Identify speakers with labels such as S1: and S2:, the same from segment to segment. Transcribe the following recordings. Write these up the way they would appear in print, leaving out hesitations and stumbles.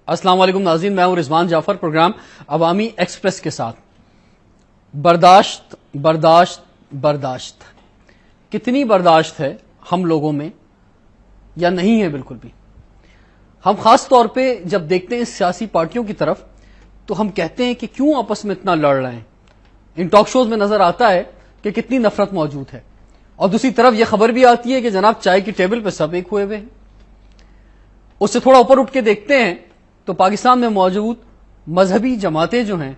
S1: السلام علیکم ناظرین، میں ہوں رضوان جعفر، پروگرام عوامی ایکسپریس کے ساتھ۔ برداشت برداشت برداشت، کتنی برداشت ہے ہم لوگوں میں یا نہیں ہے بالکل بھی؟ ہم خاص طور پہ جب دیکھتے ہیں سیاسی پارٹیوں کی طرف تو ہم کہتے ہیں کہ کیوں آپس میں اتنا لڑ رہے ہیں۔ ان ٹاک شوز میں نظر آتا ہے کہ کتنی نفرت موجود ہے، اور دوسری طرف یہ خبر بھی آتی ہے کہ جناب چائے کی ٹیبل پہ سب ایک ہوئے ہوئے ہیں۔ اس سے تھوڑا اوپر اٹھ کے دیکھتے ہیں تو پاکستان میں موجود مذہبی جماعتیں جو ہیں،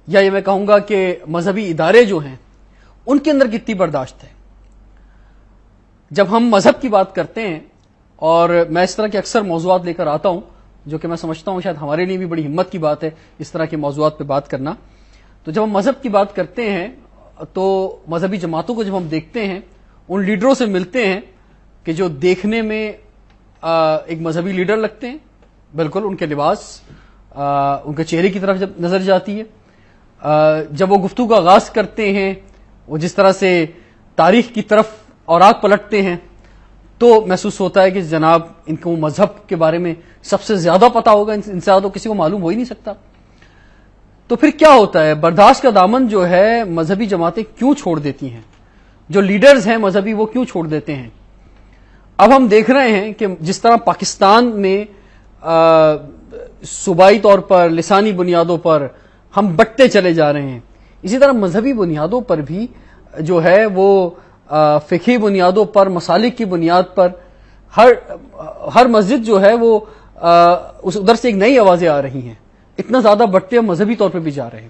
S1: یا یہ میں کہوں گا کہ مذہبی ادارے جو ہیں، ان کے اندر کتنی برداشت ہے۔ جب ہم مذہب کی بات کرتے ہیں، اور میں اس طرح کے اکثر موضوعات لے کر آتا ہوں جو کہ میں سمجھتا ہوں شاید ہمارے لیے بھی بڑی ہمت کی بات ہے اس طرح کے موضوعات پہ بات کرنا، تو جب ہم مذہب کی بات کرتے ہیں تو مذہبی جماعتوں کو جب ہم دیکھتے ہیں، ان لیڈروں سے ملتے ہیں کہ جو دیکھنے میں ایک مذہبی لیڈر لگتے ہیں، بالکل ان کے لباس، ان کے چہرے کی طرف جب نظر جاتی ہے، جب وہ گفتگو کا آغاز کرتے ہیں، وہ جس طرح سے تاریخ کی طرف اوراق پلٹتے ہیں، تو محسوس ہوتا ہے کہ جناب ان کو مذہب کے بارے میں سب سے زیادہ پتا ہوگا، ان سے زیادہ تو کسی کو معلوم ہو ہی نہیں سکتا۔ تو پھر کیا ہوتا ہے؟ برداشت کا دامن جو ہے مذہبی جماعتیں کیوں چھوڑ دیتی ہیں؟ جو لیڈرز ہیں مذہبی وہ کیوں چھوڑ دیتے ہیں؟ اب ہم دیکھ رہے ہیں کہ جس طرح پاکستان میں صوبائی طور پر لسانی بنیادوں پر ہم بٹتے چلے جا رہے ہیں، اسی طرح مذہبی بنیادوں پر بھی جو ہے وہ فقہی بنیادوں پر، مسالک کی بنیاد پر ہر مسجد جو ہے وہ اس ادھر سے ایک نئی آوازیں آ رہی ہیں، اتنا زیادہ بٹتے مذہبی طور پہ بھی جا رہے ہیں۔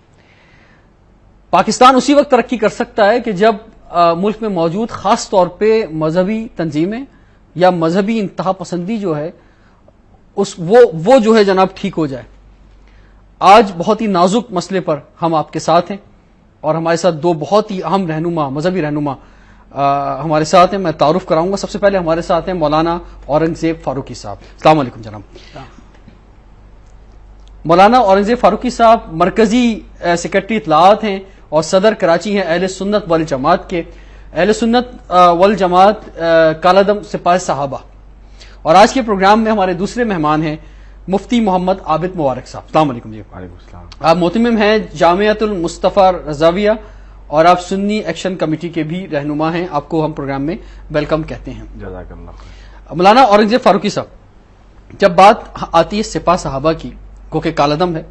S1: پاکستان اسی وقت ترقی کر سکتا ہے کہ جب ملک میں موجود خاص طور پہ مذہبی تنظیمیں یا مذہبی انتہا پسندی جو ہے وہ جو ہے جناب ٹھیک ہو جائے۔ آج بہت ہی نازک مسئلے پر ہم آپ کے ساتھ ہیں، اور ہمارے ساتھ دو بہت ہی اہم رہنما، مذہبی رہنما ہمارے ساتھ ہیں۔ میں تعارف کراؤں گا۔ سب سے پہلے ہمارے ساتھ ہیں مولانا اورنگزیب فاروقی صاحب۔ السلام علیکم جناب۔ مولانا اورنگزیب فاروقی صاحب مرکزی سیکرٹری اطلاعات ہیں اور صدر کراچی ہیں اہل سنت والجماعت کے، اہل سنت والجماعت کالعدم سپاہ صحابہ۔ اور آج کے پروگرام میں ہمارے دوسرے مہمان ہیں مفتی محمد عابد مبارک صاحب۔ السلام علیکم جی۔
S2: وعلیکم السلام۔
S1: آپ محتمم ہیں جامعۃ المصطفیٰ رضاویہ، اور آپ سنی ایکشن کمیٹی کے بھی رہنما ہیں۔ آپ کو ہم پروگرام میں ویلکم کہتے ہیں۔
S2: جزاک اللہ خیر۔
S1: مولانا اورنگزیب فاروقی صاحب، جب بات آتی ہے سپاہ صحابہ کی، کو کہ کالعدم ہے،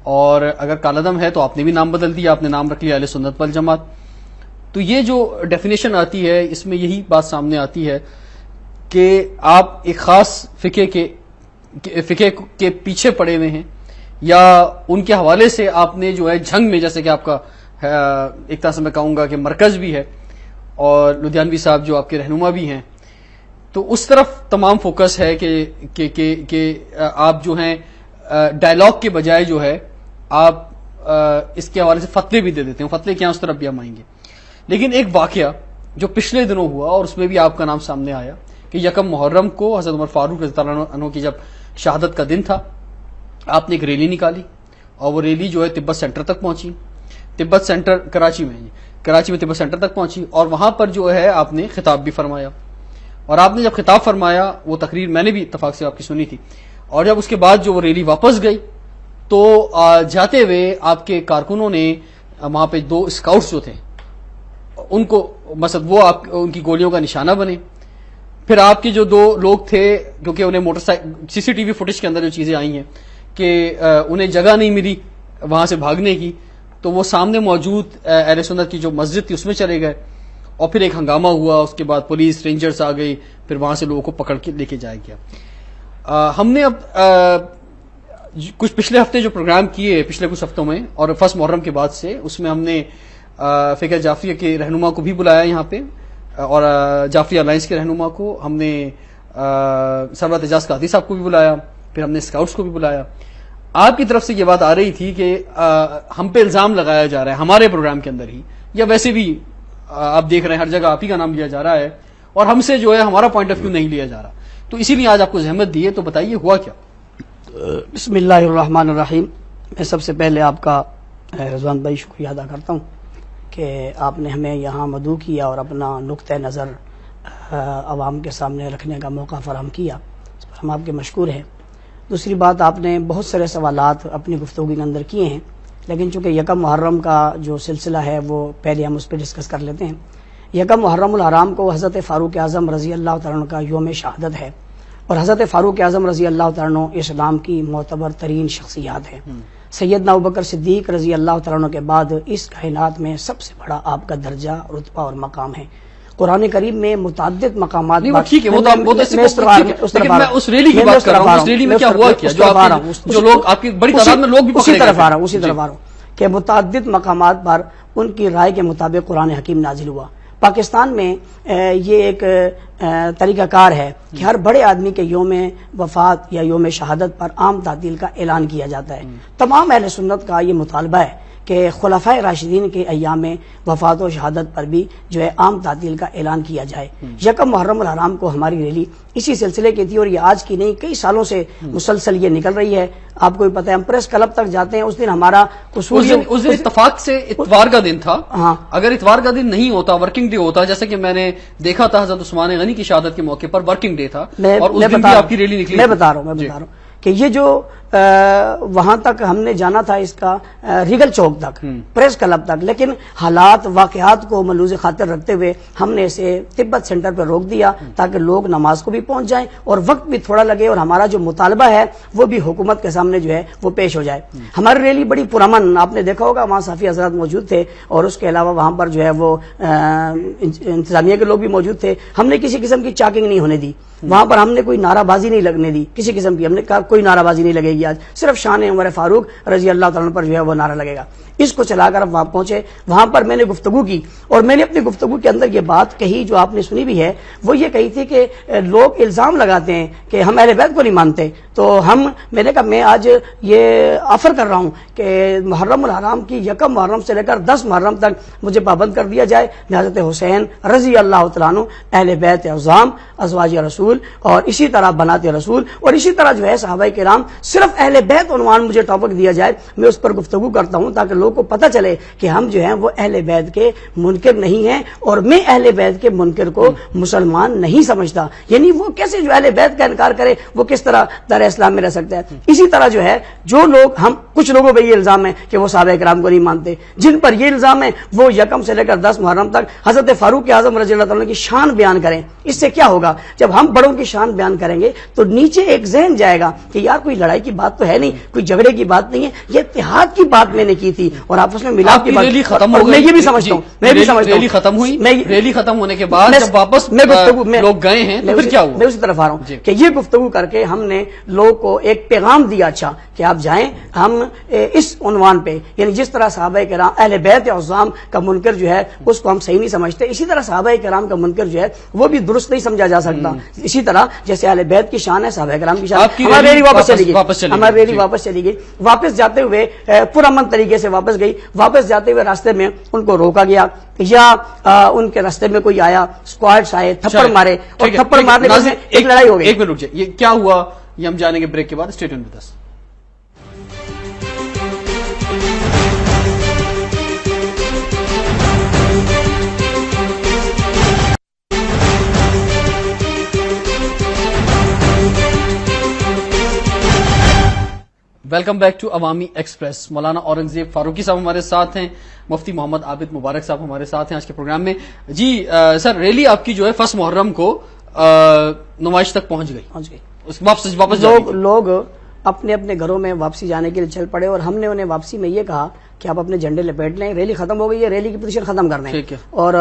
S1: اور اگر کالعدم ہے تو آپ نے بھی نام بدل دیا، آپ نے نام رکھ لیا اہل سنت والجماعت، تو یہ جو ڈیفینیشن آتی ہے اس میں یہی بات سامنے آتی ہے کہ آپ ایک خاص فقہ کے پیچھے پڑے ہوئے ہیں، یا ان کے حوالے سے آپ نے جو ہے جھنگ میں، جیسے کہ آپ کا ایک طرح سے میں کہوں گا کہ مرکز بھی ہے، اور لدھیانوی صاحب جو آپ کے رہنما بھی ہیں، تو اس طرف تمام فوکس ہے کہ آپ جو ہیں ڈائلاگ کے بجائے جو ہے آپ اس کے حوالے سے فتوے بھی دے دیتے ہیں۔ فتوے کیا، اس طرف بھی ہم آئیں گے۔ لیکن ایک واقعہ جو پچھلے دنوں ہوا، اور اس میں بھی آپ کا نام سامنے آیا کہ یکم محرم کو حضرت عمر فاروق رضی اللہ عنہ کی جب شہادت کا دن تھا، آپ نے ایک ریلی نکالی، اور وہ ریلی جو ہے تبت سینٹر تک پہنچی۔ تبت سینٹر کراچی میں تبت سینٹر تک پہنچی، اور وہاں پر جو ہے آپ نے خطاب بھی فرمایا، اور آپ نے جب خطاب فرمایا، وہ تقریر میں نے بھی اتفاق سے آپ کی سنی تھی، اور جب اس کے بعد جو وہ ریلی واپس گئی تو جاتے ہوئے آپ کے کارکنوں نے وہاں پہ دو اسکاؤٹس جو تھے ان کو مثلا وہ ان کی گولیوں کا نشانہ بنے۔ پھر آپ کے جو دو لوگ تھے، کیونکہ انہیں موٹر سائیکل CCTV فوٹیج کے اندر جو چیزیں آئی ہیں کہ انہیں جگہ نہیں ملی وہاں سے بھاگنے کی، تو وہ سامنے موجود اہل سنت کی جو مسجد تھی اس میں چلے گئے، اور پھر ایک ہنگامہ ہوا۔ اس کے بعد پولیس رینجرز آ گئی، پھر وہاں سے لوگوں کو پکڑ کے لے کے جایا گیا۔ ہم نے اب کچھ پچھلے ہفتے جو پروگرام کیے پچھلے کچھ ہفتوں میں، اور فرسٹ محرم کے بعد سے، اس میں ہم نے فقہ جعفریہ کے رہنما کو بھی بلایا یہاں پہ، اور جعفری الائنس کے رہنما کو ہم نے، سرورت اعجاز قادری صاحب کو بھی بلایا، پھر ہم نے اسکاؤٹس کو بھی بلایا۔ آپ کی طرف سے یہ بات آ رہی تھی کہ ہم پہ الزام لگایا جا رہا ہے ہمارے پروگرام کے اندر ہی، یا ویسے بھی آپ دیکھ رہے ہیں ہر جگہ آپ ہی کا نام لیا جا رہا ہے، اور ہم سے جو ہے ہمارا پوائنٹ آف ویو نہیں لیا جا رہا، تو اسی لیے آج آپ کو زحمت دی ہے، تو بتائیے ہوا کیا؟
S3: بسم اللہ الرحمن الرحیم۔ میں سب سے پہلے آپ کا رضوان بھائی شکریہ ادا کرتا ہوں کہ آپ نے ہمیں یہاں مدعو کیا اور اپنا نقطۂ نظر عوام کے سامنے رکھنے کا موقع فراہم کیا، اس پر ہم آپ کے مشکور ہیں۔ دوسری بات آپ نے بہت سارے سوالات اپنی گفتگو کے اندر کیے ہیں، لیکن چونکہ یکم محرم کا جو سلسلہ ہے وہ پہلے ہم اس پہ ڈسکس کر لیتے ہیں۔ یکم محرم الحرام کو حضرت فاروق اعظم رضی اللہ تعالیٰ عنہ کا یوم شہادت ہے، اور حضرت فاروق اعظم رضی اللہ تعالیٰ عنہ اسلام کی معتبر ترین شخصیات ہے۔ سیدنا ابوبکر صدیق رضی اللہ تعالیٰ عنہ کے بعد اس کائنات میں سب سے بڑا آپ کا درجہ، رتبہ اور مقام ہے۔ قرآن کریم میں متعدد مقامات،
S1: ٹھیک ہے، میں اس ریلی کی بات کر رہا ہوں، اس ریلی میں کیا ہوا، کیا جو لوگ آپ کی بڑی تعداد میں لوگ بھی
S3: اسی طرف آ رہا ہوں کہ متعدد مقامات پر ان کی رائے کے مطابق قرآن حکیم نازل ہوا۔ پاکستان میں یہ ایک طریقہ کار ہے کہ ہر بڑے آدمی کے یوم وفات یا یوم شہادت پر عام تعطیل کا اعلان کیا جاتا ہے۔ تمام اہل سنت کا یہ مطالبہ ہے کہ خلفائے راشدین کے ایام میں وفات و شہادت پر بھی جو ہے عام تعطیل کا اعلان کیا جائے۔ یکم محرم الحرام کو ہماری ریلی اسی سلسلے کی تھی، اور یہ آج کی نہیں، کئی سالوں سے مسلسل یہ نکل رہی ہے۔ آپ کو بھی پتہ ہے، ہم پریس کلب تک جاتے ہیں، اس دن ہمارا قصور
S1: اس دن اتفاق سے اتوار کا دن تھا۔
S3: ہاں،
S1: اگر اتوار کا دن نہیں ہوتا، ورکنگ ڈے ہوتا، جیسے کہ میں نے دیکھا تھا حضرت عثمان غنی کی شہادت کے موقع پر ورکنگ ڈے تھا، اور اس دن بھی آپ کی ریلی نکلی۔
S3: میں بتا رہا ہوں کہ یہ جو وہاں تک ہم نے جانا تھا، اس کا ریگل چوک تک، پریس کلب تک، لیکن حالات واقعات کو ملحوظ خاطر رکھتے ہوئے ہم نے اسے تبت سینٹر پہ روک دیا تاکہ لوگ نماز کو بھی پہنچ جائیں اور وقت بھی تھوڑا لگے، اور ہمارا جو مطالبہ ہے وہ بھی حکومت کے سامنے جو ہے وہ پیش ہو جائے۔ ہماری ریلی بڑی پرامن، آپ نے دیکھا ہوگا وہاں صحافی حضرات موجود تھے، اور اس کے علاوہ وہاں پر جو ہے وہ انتظامیہ کے لوگ بھی موجود تھے۔ ہم نے کسی قسم کی چاکنگ نہیں ہونے دی، وہاں پر ہم نے کوئی نعرہ بازی نہیں لگنے دی، کسی قسم کی ہم نے کہا کوئی نعرہ بازی نہیں لگے گی، آج صرف شان عمر فاروق رضی اللہ تعالیٰ پر جو ہے وہ نعرہ لگے گا۔ اس کو چلا کر اب وہاں پہنچے، وہاں پر میں نے گفتگو کی، اور میں نے اپنی گفتگو کے اندر یہ بات کہی جو آپ نے سنی بھی ہے، وہ یہ کہی تھی کہ لوگ الزام لگاتے ہیں کہ ہم اہل بیت کو نہیں مانتے، تو میں نے کہا میں آج یہ آفر کر رہا ہوں کہ محرم الحرام کی یکم محرم سے لے کر 10 محرم تک مجھے پابند کر دیا جائے۔ میں حضرت حسین رضی اللہ تعالیٰ عنہ، اہل بیت اعظام، ازواج رسول، اور اسی طرح بنات رسول، اور اسی طرح جو ہے صحابہ کرام، صرف اہل بیت عنوان مجھے ٹاپک دیا جائے، میں اس پر گفتگو کرتا ہوں تاکہ لوگوں کو پتہ چلے کہ ہم جو ہیں وہ اہل بیت کے منکر نہیں ہیں، اور میں اہل بیت کے منکر کو مسلمان نہیں سمجھتا۔ یعنی وہ کیسے جو اہل بیت کا انکار کرے، وہ کس طرح دار اسلام میں رہ سکتا ہے۔ اسی طرح جو ہے جو لوگ، ہم کچھ لوگوں پہ یہ الزام ہے کہ وہ صحابہ کرام کو نہیں مانتے، جن پر یہ الزام ہے وہ یکم سے لے کر 10 محرم تک حضرت فاروق اعظم رضی اللہ تعالیٰ کی شان بیان کریں۔ اس سے کیا ہوگا؟ جب ہم بڑوں کی شان بیان کریں گے تو نیچے ایک ذہن جائے گا کہ یار کوئی لڑائی کی بات تو ہے نہیں، کوئی جھگڑے کی بات نہیں ہے، یہ اتحاد کی بات میں نے کی تھی، اور آپس میں ملاپ کی بات۔
S1: ریلی ختم ہو گئی،
S3: میں یہ بھی سمجھتا ہوں،
S1: ریلی ختم ہوئی، ریلی ختم ہونے کے بعد جب واپس لوگ گئے ہیں تو پھر کیا ہوا؟
S3: میں اسی طرف آ رہا ہوں کہ یہ گفتگو کر کے ہم نے لوگوں کو ایک پیغام دیا، اچھا کہ آپ جائیں، ہم اس عنوان پہ، یعنی جس طرح صحابہ کرام اہل بیت اعظام کا منکر جو ہے اس کو ہم صحیح نہیں سمجھتے، اسی طرح صحابہ کرام کا منکر جو ہے وہ بھی درست نہیں سمجھا جا سکتا۔ اسی طرح جیسے اہل بیت کی شان ہے، صحابہ کرام کی شان ہے۔ ہماری ریلی واپس چلی گئی، ہماری ریلی واپس چلی گئی، واپس جاتے ہوئے پرامن طریقے سے واپس گئی۔ واپس جاتے ہوئے راستے میں ان کو روکا گیا، یا ان کے راستے میں کوئی آیا، اسکواڈس آئے، تھپڑ مارے، اور تھپڑ مارنے میں ایک لڑائی ہو گئی۔
S1: ایک منٹ رک جائے، یہ کیا ہوا یہ ہم جانیں گے بریک کے بعد۔ Stay tuned with us. Welcome back to Awami Express. Maulana Aurangzeb Farooqui صاحب ہمارے ساتھ ہیں، مفتی محمد عابد مبارک صاحب ہمارے ساتھ ہیں آج کے پروگرام میں۔ جی سر، ریلی آپ کی جو ہے 1 محرم کو نمائش تک پہنچ گئی، واپس
S3: لوگ اپنے اپنے گھروں میں واپسی جانے کے لیے چل پڑے، اور ہم نے انہیں واپسی میں یہ کہا کہ آپ اپنے جھنڈے لپیٹ لیں، ریلی ختم ہو گئی ہے، ریلی کی پوزیشن ختم کر لیں، اور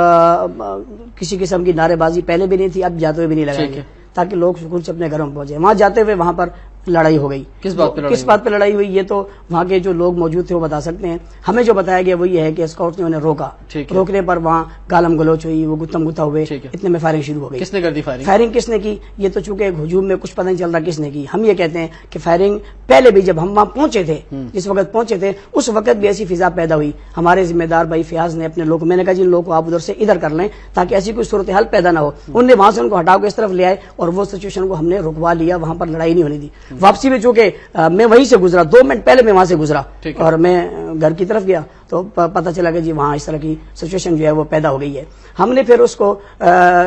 S3: کسی قسم کی نعرے بازی پہلے بھی نہیں تھی، اب جاتے ہوئے بھی نہیں لگائیں گے، تاکہ لوگ سکون سے اپنے گھروں میں پہنچے۔ وہاں جاتے ہوئے وہاں پر لڑائی ہو گئی۔ کس بات پہ لڑائی ہوئی یہ تو وہاں کے جو لوگ موجود تھے وہ بتا سکتے ہیں۔ ہمیں جو بتایا گیا وہ یہ ہے کہ اسکاؤٹ نے انہیں روکا، روکنے پر وہاں گالم گلوچ ہوئی، وہ گتم گتا ہوئے، اتنے میں فائرنگ شروع ہو گئی۔
S1: کس نے کر دی
S3: فائرنگ کس نے کی؟ یہ تو چونکہ ایک ہجوم میں کچھ پتہ نہیں چل رہا کس نے کی۔ ہم یہ کہتے ہیں کہ فائرنگ پہلے بھی جب ہم وہاں پہنچے تھے، جس وقت پہنچے تھے اس وقت بھی ایسی فضا پیدا ہوئی۔ ہمارے ذمہ دار بھائی فیاض نے اپنے لوگ، میں نے کہا جن لوگوں کو آپ ادھر سے ادھر کر لیں تاکہ ایسی کوئی صورتحال پیدا نہ ہو، انہوں نے وہاں سے ان کو ہٹا کے اس طرف لے آئے، اور وہ سچویشن کو ہم نے رکوا لیا، وہاں پر لڑائی نہیں ہونے دی۔ واپسی میں چونکہ میں وہیں سے گزرا، 2 منٹ پہلے میں وہاں سے گزرا، اور میں گھر کی طرف گیا تو تو پتہ چلا کہ جی وہاں اس طرح کی سچویشن جو ہے وہ پیدا ہو گئی ہے. ہم نے پھر اس کو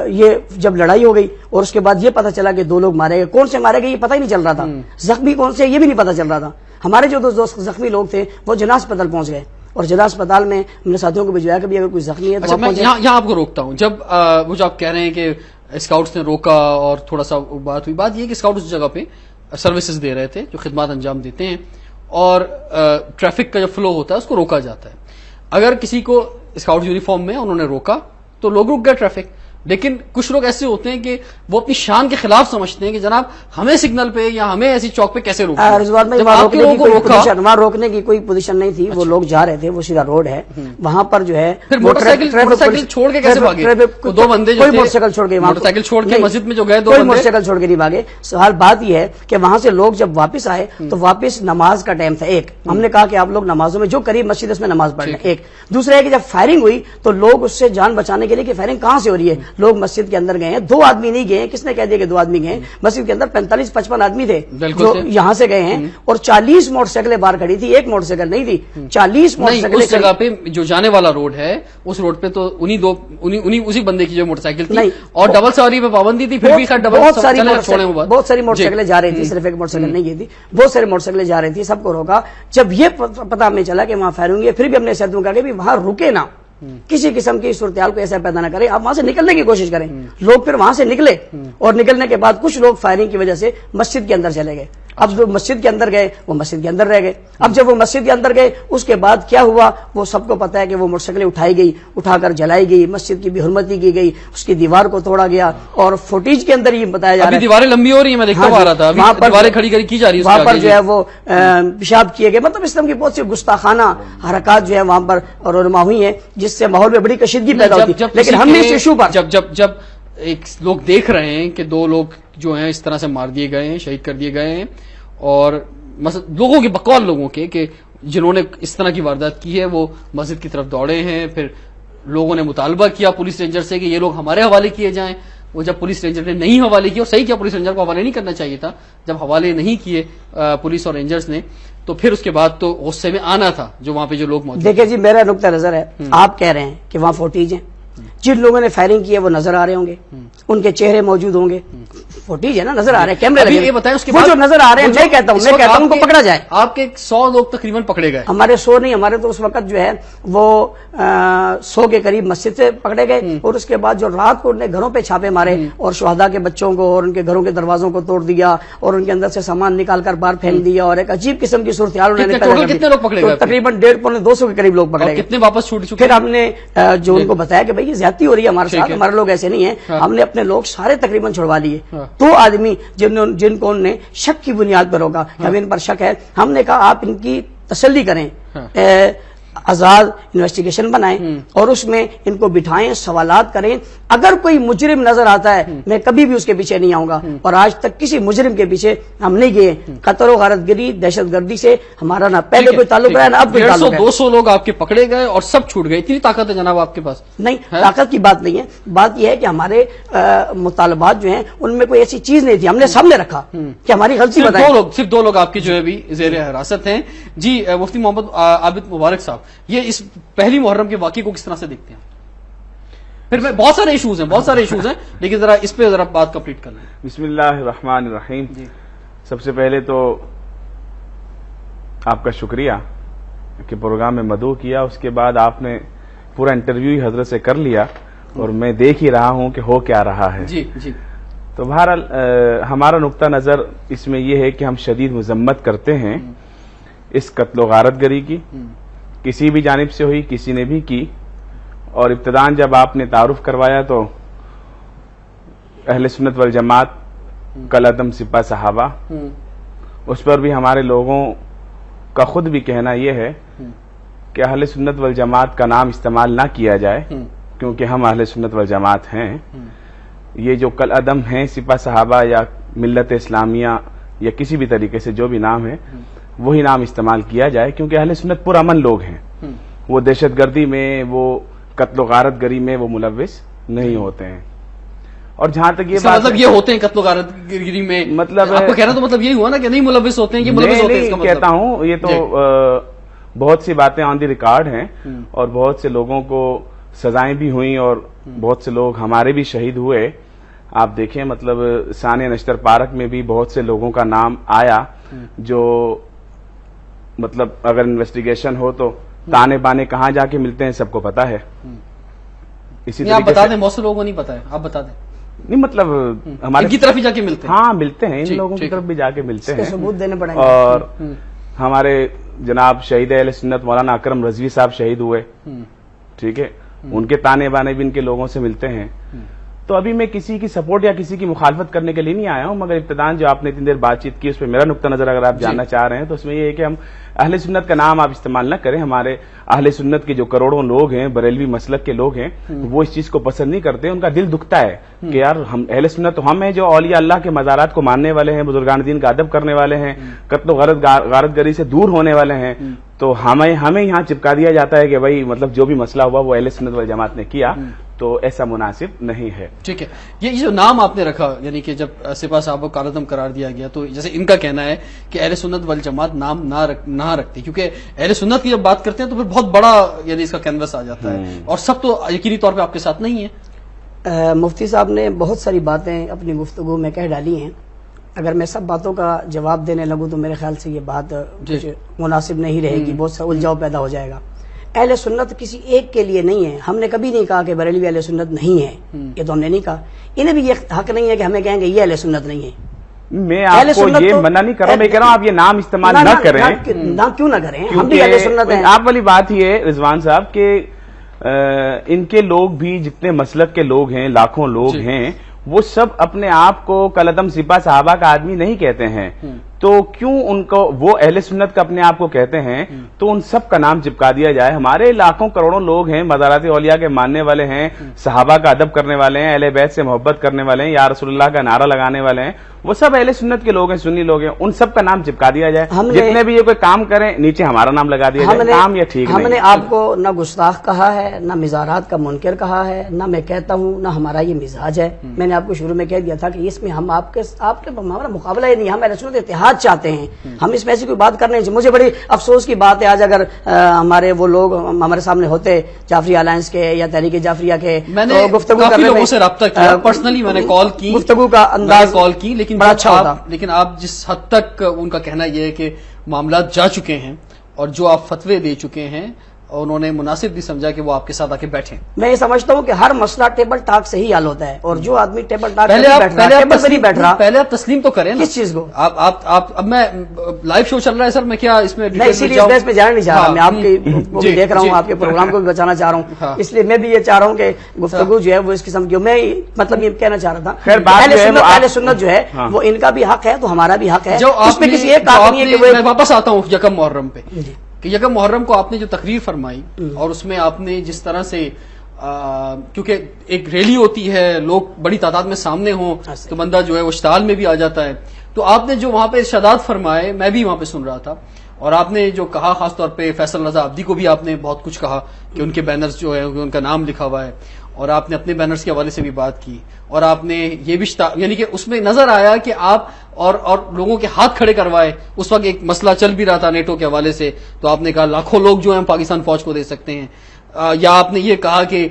S3: یہ جب لڑائی ہو گئی اور اس کے بعد یہ پتہ چلا کہ 2 لوگ مارے گئے, کون سے مارے گئے یہ پتہ ہی نہیں چل رہا تھا, زخمی کون سے یہ بھی نہیں پتہ چل رہا تھا. ہمارے جو 2 زخمی لوگ تھے وہ جناح اسپتال پہنچ گئے, اور جناح اسپتال میں ہم نے ساتھیوں کو بھجوایا کہ اگر کوئی زخمی ہے تو
S1: میں یہاں آپ کو روکتا ہوں. جب وہ جو آپ کہہ رہے ہیں کہ اسکاؤٹس نے روکا اور تھوڑا سا بات ہوئی, بات یہ کہ اسکاؤٹ اس جگہ پہ سروسز دے رہے تھے, جو خدمات انجام دیتے ہیں, اور ٹریفک کا جو فلو ہوتا ہے اس کو روکا جاتا ہے. اگر کسی کو اسکاؤٹ یونیفارم میں انہوں نے روکا تو لوگ رک گئے ٹریفک. لیکن کچھ لوگ ایسے ہوتے ہیں کہ وہ اپنی شان کے خلاف سمجھتے ہیں کہ جناب ہمیں سگنل پہ یا ہمیں ایسی چوک پہ کیسے
S3: وہاں روکنے کی کوئی پوزیشن نہیں تھی. وہ لوگ جا رہے تھے, وہ سیدھا روڈ ہے, وہاں پر جو ہے
S1: موٹر سائیکل چھوڑ کے کیسے بھاگے 2 بندے,
S3: کوئی موٹر سائیکل چھوڑ کے,
S1: موٹر سائیکل چھوڑ کے مسجد میں جو گئے 2
S3: بندے موٹر سائیکل چھوڑ کے نہیں بھاگے. سوال بات یہ ہے کہ وہاں سے لوگ جب واپس آئے تو واپس نماز کا ٹائم تھا. ایک ہم نے کہا کہ آپ لوگ نمازوں میں جو قریب مسجد اس میں نماز پڑھ لیں. ایک دوسرا ہے کہ جب فائرنگ ہوئی تو لوگ اس سے جان بچانے کے لیے کہ فائرنگ کہاں سے ہو رہی ہے, لوگ مسجد کے اندر گئے ہیں. 2 آدمی نہیں گئے, کس نے کہہ دیا کہ 2 آدمی گئے؟ مسجد کے اندر 45-55 آدمی تھے جو یہاں سے گئے ہیں, اور 40 موٹر سائیکلیں باہر کھڑی تھی. ایک موٹر سائیکل نہیں تھی, 40 موٹر سائیکلیں.
S1: اس جگہ پہ جو جانے والا روڈ ہے اس روڈ پہ تو اسی بندے کی جو موٹر سائیکل تھی اور ڈبل سواری پہ پابندی تھی, پھر بھی بہت ساری
S3: موٹر سائیکلیں جا رہی تھی, صرف ایک موٹر سائیکل نہیں گئی تھی, بہت ساری موٹر سائیکلیں جا رہی تھی. سب کو روکا. جب یہ پتا ہمیں چلا کہ وہاں فائرنگ ہوئی, پھر بھی ہم نے ساتھیوں کہا کہ وہاں رکے نا, کسی قسم کی صورتحال کو ایسا پیدا نہ کریں, آپ وہاں سے نکلنے کی کوشش کریں. لوگ پھر وہاں سے نکلے, اور نکلنے کے بعد کچھ لوگ فائرنگ کی وجہ سے مسجد کے اندر چلے گئے. اب جو مسجد کے اندر گئے وہ مسجد کے اندر رہ گئے. اب جب وہ مسجد کے اندر گئے اس کے بعد کیا ہوا وہ سب کو پتا ہے کہ وہ موٹر سائیکلیں اٹھائی گئی, اٹھا کر جلائی گئی, مسجد کی بھی حرمتی کی گئی, اس کی دیوار کو توڑا گیا, اور فوٹیج کے اندر یہ بتایا جا رہا ہے
S1: دیواریں لمبی ہو رہی ہیں, میں دیکھتا آ رہا تھا وہاں پر دیواریں کھڑی کی جا رہی ہیں,
S3: وہاں پر جو ہے وہ پیشاب کیے گئے. مطلب اس طرح کی بہت سی گستاخانہ حرکات جو ہے وہاں پر رونما ہوئی ہیں, جس سے ماحول میں بڑی کشیدگی پیدا ہوتی ہے. لیکن ہم نے اس ایشو پر
S1: جب ایک لوگ دیکھ رہے ہیں کہ 2 لوگ جو ہیں اس طرح سے مار دیے گئے ہیں, شہید کر دیے گئے ہیں, اور لوگوں کے بقول لوگوں کے کہ جنہوں نے اس طرح کی واردات کی ہے وہ مسجد کی طرف دوڑے ہیں. پھر لوگوں نے مطالبہ کیا پولیس رینجر سے کہ یہ لوگ ہمارے حوالے کیے جائیں. وہ جب پولیس رینجر نے نہیں حوالے کیے, اور صحیح کیا, پولیس رینجر کو حوالے نہیں کرنا چاہیے تھا, جب حوالے نہیں کیے پولیس اور رینجرز نے تو پھر اس کے بعد تو غصے میں آنا تھا جو وہاں پہ جو لوگ موجود.
S3: دیکھیں جی, میرا نقطہ نظر ہے, آپ کہہ رہے ہیں کہ وہاں فوٹیج ہیں, جن لوگوں نے فائرنگ کی ہے وہ نظر آ رہے ہوں گے, ان کے چہرے موجود ہوں گے, فوٹیج ہے نا, نظر آ رہے ہیں, کیمرے لگے.
S1: یہ بتائیں اس کے
S3: وہ جو نظر آ رہے ہیں, میں کہتا ہوں ان کو پکڑا جائے.
S1: آپ کے 100 لوگ تقریباً پکڑے گئے.
S3: ہمارے 100 نہیں, ہمارے تو اس وقت جو ہے وہ 100 کے قریب مسجد سے پکڑے گئے, اور اس کے بعد جو رات کو انہیں گھروں پہ چھاپے مارے اور شہداء کے بچوں کو اور ان کے گھروں کے دروازوں کو توڑ دیا اور ان کے اندر سے سامان نکال کر باہر پھینک دیا, اور ایک عجیب قسم کی صورتحال انہوں نے.
S1: کتنے لوگ پکڑے گئے؟
S3: تقریباً 150-200 کے قریب لوگ پکڑے گئے.
S1: کتنے واپس چھوٹ چکے؟
S3: پھر ہم نے جو ان کو بتایا کہ بھائی یہ زیادتی ہو رہی ہے ہمارے ساتھ, ہمارے لوگ ایسے نہیں ہیں, ہم نے اپنے لوگ سارے تقریباً چھڑوا لیے. 2 آدمی جن کو انہوں نے شک کی بنیاد پر روکا کہ ہمیں ان پر شک ہے, ہم نے کہا آپ ان کی تسلی کریں, آزاد انویسٹیگیشن بنائیں اور اس میں ان کو بٹھائیں, سوالات کریں. اگر کوئی مجرم نظر آتا ہے میں کبھی بھی اس کے پیچھے نہیں آؤں گا, اور آج تک کسی مجرم کے پیچھے ہم نہیں گئے. قتل و غارت گری, دہشت گردی سے ہمارا نہ پہلے کوئی تعلق رہا نہ اب کوئی تعلق ہے.
S1: 200 لوگ آپ کے پکڑے گئے اور سب چھوٹ گئے. اتنی طاقت ہے جناب آپ کے پاس؟
S3: نہیں, طاقت کی بات نہیں ہے. بات یہ ہے کہ ہمارے مطالبات جو ہیں ان میں کوئی ایسی چیز نہیں تھی, ہم نے سامنے رکھا کہ ہماری غلطی بتائیں.
S1: صرف 2 لوگ آپ کے جو ہے ابھی زیر حراست ہیں. جی مفتی محمد عابد مبارک صاحب, یہ اس پہلی محرم کے واقعے کو کس طرح سے دیکھتے ہیں؟ پھر میں بہت سارے ایشوز ہیں لیکن ذرا اس پہ ذرا بات کمپلیٹ کر لیں.
S2: بسم اللہ الرحمن الرحیم. سب سے پہلے تو آپ کا شکریہ کہ پروگرام میں مدعو کیا, اس کے بعد آپ نے پورا انٹرویو حضرت سے کر لیا اور میں دیکھ ہی رہا ہوں کہ ہو کیا رہا ہے.
S1: جی جی.
S2: تو بہرحال ہمارا نقطہ نظر اس میں یہ ہے کہ ہم شدید مذمت کرتے ہیں اس قتل و غارت گری کی, کسی بھی جانب سے ہوئی, کسی نے بھی کی. اور ابتداءً جب آپ نے تعارف کروایا تو اہل سنت والجماعت کالعدم سپاہ صحابہ, اس پر بھی ہمارے لوگوں کا خود بھی کہنا یہ ہے کہ اہل سنت والجماعت کا نام استعمال نہ کیا جائے کیونکہ ہم اہل سنت والجماعت ہیں. یہ جو کالعدم ہیں سپاہ صحابہ یا ملت اسلامیہ یا کسی بھی طریقے سے جو بھی نام ہے وہی نام استعمال کیا جائے, کیونکہ اہل سنت پرامن لوگ ہیں. وہ دہشت گردی میں, وہ قتل و غارت گری میں وہ ملوث نہیں ہوتے ہیں. اور جہاں تک یہ
S1: مطلب یہ ہوتے ہیں قتل و غارت گری میں, مطلب آپ کو کہنا تو مطلب یہی ہوا نا کہ نہیں ملوث ہوتے ہیں, یہ ملوث ہوتے ہیں اس کا مطلب.
S2: کہتا ہوں یہ تو بہت سی باتیں آن دی ریکارڈ ہیں اور بہت سے لوگوں کو سزائیں بھی ہوئیں اور بہت سے لوگ ہمارے بھی شہید ہوئے. آپ دیکھیں مطلب ثانیہ نشتر پارک میں بھی بہت سے لوگوں کا نام آیا جو مطلب اگر انویسٹیگیشن ہو تو تانے بانے کہاں جا کے ملتے ہیں سب کو پتا ہے. اسی
S1: آپ بتا دیں، بہت سے لوگوں کو نہیں پتا ہے، آپ بتا دیں.
S2: نہیں مطلب ہمارے
S1: کی طرف ہی جا کے ملتے ہیں.
S2: ہاں ملتے ہیں، ان لوگوں کی طرف بھی جا کے ملتے ہیں،
S3: ثبوت دینے پڑیں گے.
S2: اور ہمارے جناب شہید اہل سنت مولانا اکرم رضوی صاحب شہید ہوئے، ٹھیک ہے، ان کے تانے بانے بھی ان کے لوگوں سے ملتے ہیں. تو ابھی میں کسی کی سپورٹ یا کسی کی مخالفت کرنے کے لیے نہیں آیا ہوں، مگر ابتدان جو آپ نے اتنی دیر بات چیت کی اس پہ میرا نقطہ نظر اگر آپ جاننا چاہ رہے ہیں تو اس میں یہ ہے کہ ہم اہل سنت کا نام آپ استعمال نہ کریں. ہمارے اہل سنت کے جو کروڑوں لوگ ہیں، بریلوی مسلک کے لوگ ہیں، وہ اس چیز کو پسند نہیں کرتے. ان کا دل دکھتا ہے کہ یار ہم اہل سنت تو ہم ہیں جو اولیاء اللہ کے مزارات کو ماننے والے ہیں، بزرگان دین کا ادب کرنے والے ہیں، قتل و غارت گری سے دور ہونے والے ہیں. تو ہمیں یہاں چپکا دیا جاتا ہے کہ بھائی مطلب جو بھی مسئلہ ہوا وہ اہل سنت والجماعت نے کیا، تو ایسا مناسب نہیں ہے.
S1: ٹھیک ہے. یہ جو نام آپ نے رکھا، یعنی کہ جب سپاہ صاحب کو کالعدم قرار دیا گیا تو جیسے ان کا کہنا ہے کہ اہل سنت والجماعت نام نہ رکھتی، کیونکہ اہل سنت کی جب بات کرتے ہیں تو پھر بہت بڑا یعنی اس کا کینوس آ جاتا ہے، اور سب تو یقینی طور پہ آپ کے ساتھ نہیں ہے.
S3: مفتی صاحب نے بہت ساری باتیں اپنی گفتگو میں کہہ ڈالی ہیں. اگر میں سب باتوں کا جواب دینے لگوں تو میرے خیال سے یہ بات کچھ مناسب نہیں رہے گی، بہت سا الجھاؤ پیدا ہو جائے گا. اہل سنت کسی ایک کے لیے نہیں ہے. ہم نے کبھی نہیں کہا کہ بریلوی اہل سنت نہیں ہے، یہ تو ہم نے نہیں کہا. انہیں بھی یہ حق نہیں ہے کہ ہمیں کہیں کہ یہ اہل سنت نہیں ہے.
S2: میں آپ کو یہ منع نہیں کر رہا، میں کہہ رہا ہوں آپ یہ نام استعمال نہ کریں.
S3: نام کیوں نہ کریں؟ ہم بھی اہل سنت ہیں.
S2: آپ والی بات یہ ہے رضوان صاحب کہ ان کے لوگ بھی جتنے مسلک کے لوگ ہیں، لاکھوں لوگ ہیں، وہ سب اپنے آپ کو کالعدم سپاہ صحابہ کا آدمی نہیں کہتے ہیں. تو کیوں ان کو وہ اہل سنت کا اپنے آپ کو کہتے ہیں تو ان سب کا نام چپکا دیا جائے؟ ہمارے لاکھوں کروڑوں لوگ ہیں، مزارات اولیاء کے ماننے والے ہیں، صحابہ کا ادب کرنے والے ہیں، اہل بیت سے محبت کرنے والے ہیں، یا رسول اللہ کا نعرہ لگانے والے ہیں، وہ سب اہل سنت کے لوگ ہیں، سنی لوگ ہیں. ان سب کا نام چپکا دیا جائے. جتنے بھی یہ کوئی کام کریں نیچے ہمارا نام لگا دیا جائے. نام یہ ٹھیک نہیں.
S3: ہم نے آپ کو نہ گستاخ کہا ہے، نہ مزارات کا منکر کہا ہے، نہ میں کہتا ہوں نہ ہمارا یہ مزاج ہے. میں نے آپ کو شروع میں کہہ دیا تھا کہ اس میں ہم آپ کے ہمارا مقابلہ ہی نہیں، ہم اہل سنت اتحاد چاہتے ہیں. ہم اس میں ایسی کوئی بات کرنے. مجھے بڑی افسوس کی بات ہے آج اگر ہمارے وہ لوگ ہمارے سامنے ہوتے جعفری الائنس کے یا تحریک جعفریہ کے،
S1: میں نے کافی لوگوں سے رابطہ کیا، پرسنلی میں نے کال کی،
S3: گفتگو کا انداز
S1: کال کی، لیکن
S3: بڑا اچھا ہوتا.
S1: لیکن آپ جس حد تک ان کا کہنا یہ ہے کہ معاملات جا چکے ہیں اور جو آپ فتوے دے چکے ہیں انہوں نے مناسب نہیں سمجھا کہ وہ آپ کے ساتھ آ کے بیٹھیں. میں
S3: یہ سمجھتا ہوں کہ ہر مسئلہ ٹیبل ٹاک سے ہی حل ہوتا ہے، اور جو آدمی ٹیبل ٹاک نہیں بیٹھ رہا
S1: پہلے آپ تسلیم تو کریں
S3: کس چیز کو.
S1: اب میں لائیو شو چل رہا ہے سر، میں کیا اس میں
S3: اسی لیے اس پہ جانا نہیں چاہ رہا. میں آپ کی دیکھ رہا ہوں، آپ کے پروگرام کو بھی بچانا چاہ رہا ہوں، اس لیے میں بھی یہ چاہ رہا ہوں کہ گفتگو جو ہے وہ اس قسم کی. میں مطلب یہ کہنا چاہ رہا تھا اہل سنت جو ہے وہ ان کا بھی حق ہے تو ہمارا بھی حق ہے. اس میں کسی ایک کا نہیں ہے.
S1: میں واپس آتا ہوں یکم محرم پہ کہ یکم محرم کو آپ نے جو تقریر فرمائی اور اس میں آپ نے جس طرح سے کیونکہ ایک ریلی ہوتی ہے، لوگ بڑی تعداد میں سامنے ہوں تو بندہ جو ہے وہ اشتعال میں بھی آ جاتا ہے، تو آپ نے جو وہاں پہ ارشادات فرمائے میں بھی وہاں پہ سن رہا تھا، اور آپ نے جو کہا خاص طور پہ فیصل رضا عبدی کو بھی آپ نے بہت کچھ کہا کہ ان کے بینرز جو ہے ان کا نام لکھا ہوا ہے، اور آپ نے اپنے بینرز کے حوالے سے بھی بات کی، اور آپ نے یہ بھی یعنی کہ اس میں نظر آیا کہ آپ اور لوگوں کے ہاتھ کھڑے کروائے. اس وقت ایک مسئلہ چل بھی رہا تھا نیٹو کے حوالے سے، تو آپ نے کہا لاکھوں لوگ جو ہیں پاکستان فوج کو دے سکتے ہیں، یا آپ نے یہ کہا کہ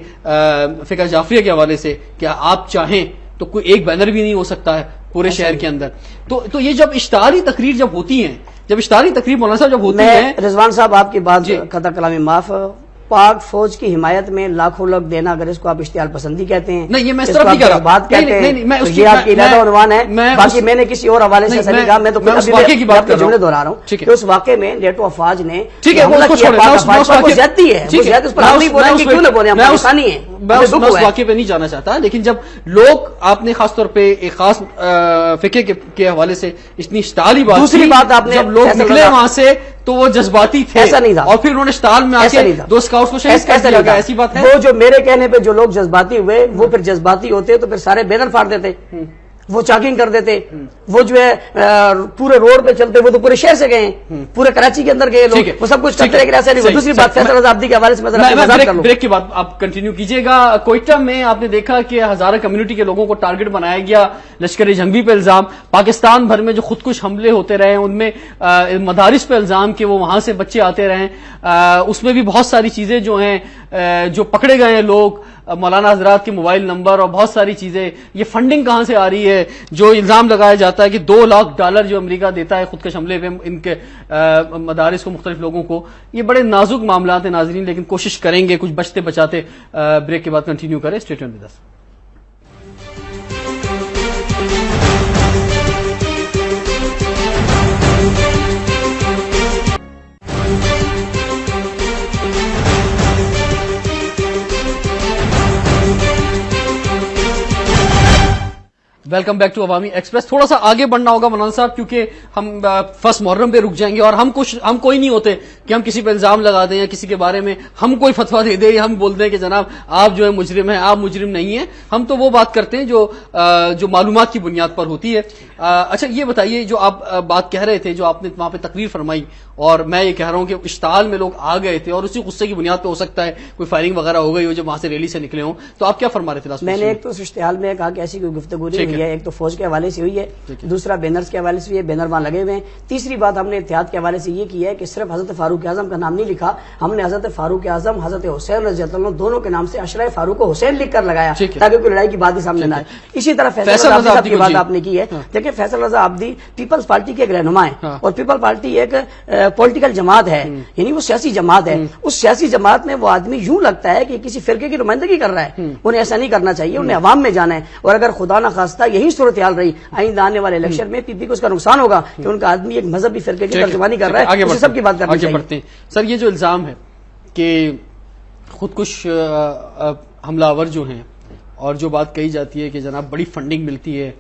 S1: فقہ جعفریہ کے حوالے سے کہ آپ چاہیں تو کوئی ایک بینر بھی نہیں ہو سکتا ہے پورے شہر کے اندر. تو یہ جب اشتہاری تقریر جب ہوتی ہیں، جب اشتہاری تقریر مولانا صاحب جب ہوتی ہیں.
S3: رضوان صاحب آپ کی بات قطع کلامی معاف، پاک فوج کی حمایت میں لاکھوں لوگ دینا، اگر اس کو آپ اشتعال پسندی کہتے ہیں،
S1: نہیں یہ میں اس طرف نہیں کہہ رہا،
S3: بات کہتے ہیں یہ آپ کی ارادہ عنوان ہے. باقی میں نے کسی اور حوالے سے نہیں کہا، میں تو واقعے کی بات جملے دہرا رہا ہوں کہ اس واقعے میں نیٹو افواج نے زیادتی ہے،
S1: میں اس واقعے پہ نہیں جانا چاہتا، لیکن جب لوگ آپ نے خاص طور پہ ایک خاص فقہ کے حوالے سے اتنی اشتعالی بات،
S3: دوسری بات آپ نے
S1: جب لوگ نکلے وہاں سے تو وہ جذباتی تھے،
S3: ایسا نہیں تھا،
S1: اور پھر انہوں نے اشتعال میں آ کے دو اسکاؤٹس کو شہید کر دیا گیا. ایسی بات ہے
S3: وہ جو میرے کہنے پہ جو لوگ جذباتی ہوئے وہ پھر جذباتی ہوتے تو پھر سارے بینر پھاڑ دیتے. وہ چاکنگ کر دیتے, وہ جو ہے پورے روڈ پہ چلتے, وہ تو پورے شہر سے گئے ہیں, پورے کراچی کے اندر گئے لوگ, وہ سب کچھ کرتے رہے. ایسا نہیں. دوسری بات فیصل رضا عابدی کے حوالے سے
S1: بریک کے بعد آپ کنٹینیو کیجیے گا. کوئٹہ میں آپ نے دیکھا کہ ہزارہ کمیونٹی کے لوگوں کو ٹارگٹ بنایا گیا لشکر جنگی پہ الزام. پاکستان بھر میں جو خودکش حملے ہوتے رہے ان میں مدارس پہ الزام کہ وہ وہاں سے بچے آتے رہے, اس میں بھی بہت ساری چیزیں جو ہیں جو پکڑے گئے ہیں لوگ, مولانا حضرات کے موبائل نمبر اور بہت ساری چیزیں. یہ فنڈنگ کہاں سے آ رہی ہے؟ جو الزام لگایا جاتا ہے کہ $2 لاکھ جو امریکہ دیتا ہے خودکش حملے پہ ان کے مدارس کو, مختلف لوگوں کو. یہ بڑے نازک معاملات ہیں ناظرین, لیکن کوشش کریں گے کچھ بچتے بچاتے. بریک کے بعد کنٹینیو کریں. Stay tuned with us. Welcome back to Awami Express. تھوڑا سا آگے بڑھنا ہوگا مولانا صاحب, کیونکہ ہم فرسٹ محرم پہ رک جائیں گے, اور ہم کوئی نہیں ہوتے کہ ہم کسی پہ الزام لگا دیں یا کسی کے بارے میں ہم کوئی فتویٰ دے دیں یا ہم بول دیں کہ جناب آپ جو ہے مجرم ہیں, آپ مجرم نہیں ہیں. ہم تو وہ بات کرتے ہیں جو معلومات کی بنیاد پر ہوتی ہے. اچھا یہ بتائیے, جو آپ بات کہہ رہے تھے, جو آپ نے وہاں پہ تقریر فرمائی, اور میں یہ کہہ رہا ہوں کہ اشتعال میں لوگ آ گئے تھے اور اسی غصے کی بنیاد پہ ہو سکتا ہے کوئی فائرنگ وغیرہ ہو گئی ہو جب وہاں سے ریلی سے نکلے ہوں, تو آپ کیا فرما رہے تھے؟
S3: میں نے ایک تو اس اشتعال میں کہا کہ ایسی کوئی گفتگو نہیں ہوئی ہے. ایک تو فوج کے حوالے سے ہوئی ہے, دوسرا بینرز کے حوالے سے ہوئی ہے, بینر وہاں لگے ہوئے ہیں. تیسری بات ہم نے اتحاد کے حوالے سے یہ کی ہے کہ صرف حضرت فاروق اعظم کا نام نہیں لکھا, ہم نے حضرت فاروق اعظم, حضرت حسین رضی اللہ عنہ دونوں کے نام سے اشرف فاروق و حسین لکھ کر لگایا تاکہ کوئی لڑائی کی بات ہی سامنے نہ آئے. اسی طرح فیصل رضا عابدی کی بات آپ نے کی ہے. دیکھیں فیصل رضا عابدی پیپلز پارٹی کے ایک رہنما ہے, اور پیپل پارٹی ایک پولیٹیکل جماعت ہے, یعنی وہ سیاسی جماعت ہے. اس سیاسی جماعت میں وہ آدمی یوں لگتا ہے کہ کسی فرقے کی نمائندگی کر رہا ہے. انہیں ایسا نہیں کرنا چاہیے, انہیں عوام میں جانا ہے. اور اگر خدا نہ خواستہ یہی صورتحال رہی آئندہ آنے والے الیکشن میں, پی پی کو اس کا نقصان ہوگا کہ ان کا آدمی ایک مذہبی فرقے کی ترجمانی کر رہا ہے. اسے سب کی بات کرنی چاہیے.
S1: سر یہ جو الزام ہے کہ خودکش حملہ آور جو ہیں, اور جو بات کہی جاتی ہے کہ جناب بڑی فنڈنگ ملتی ہے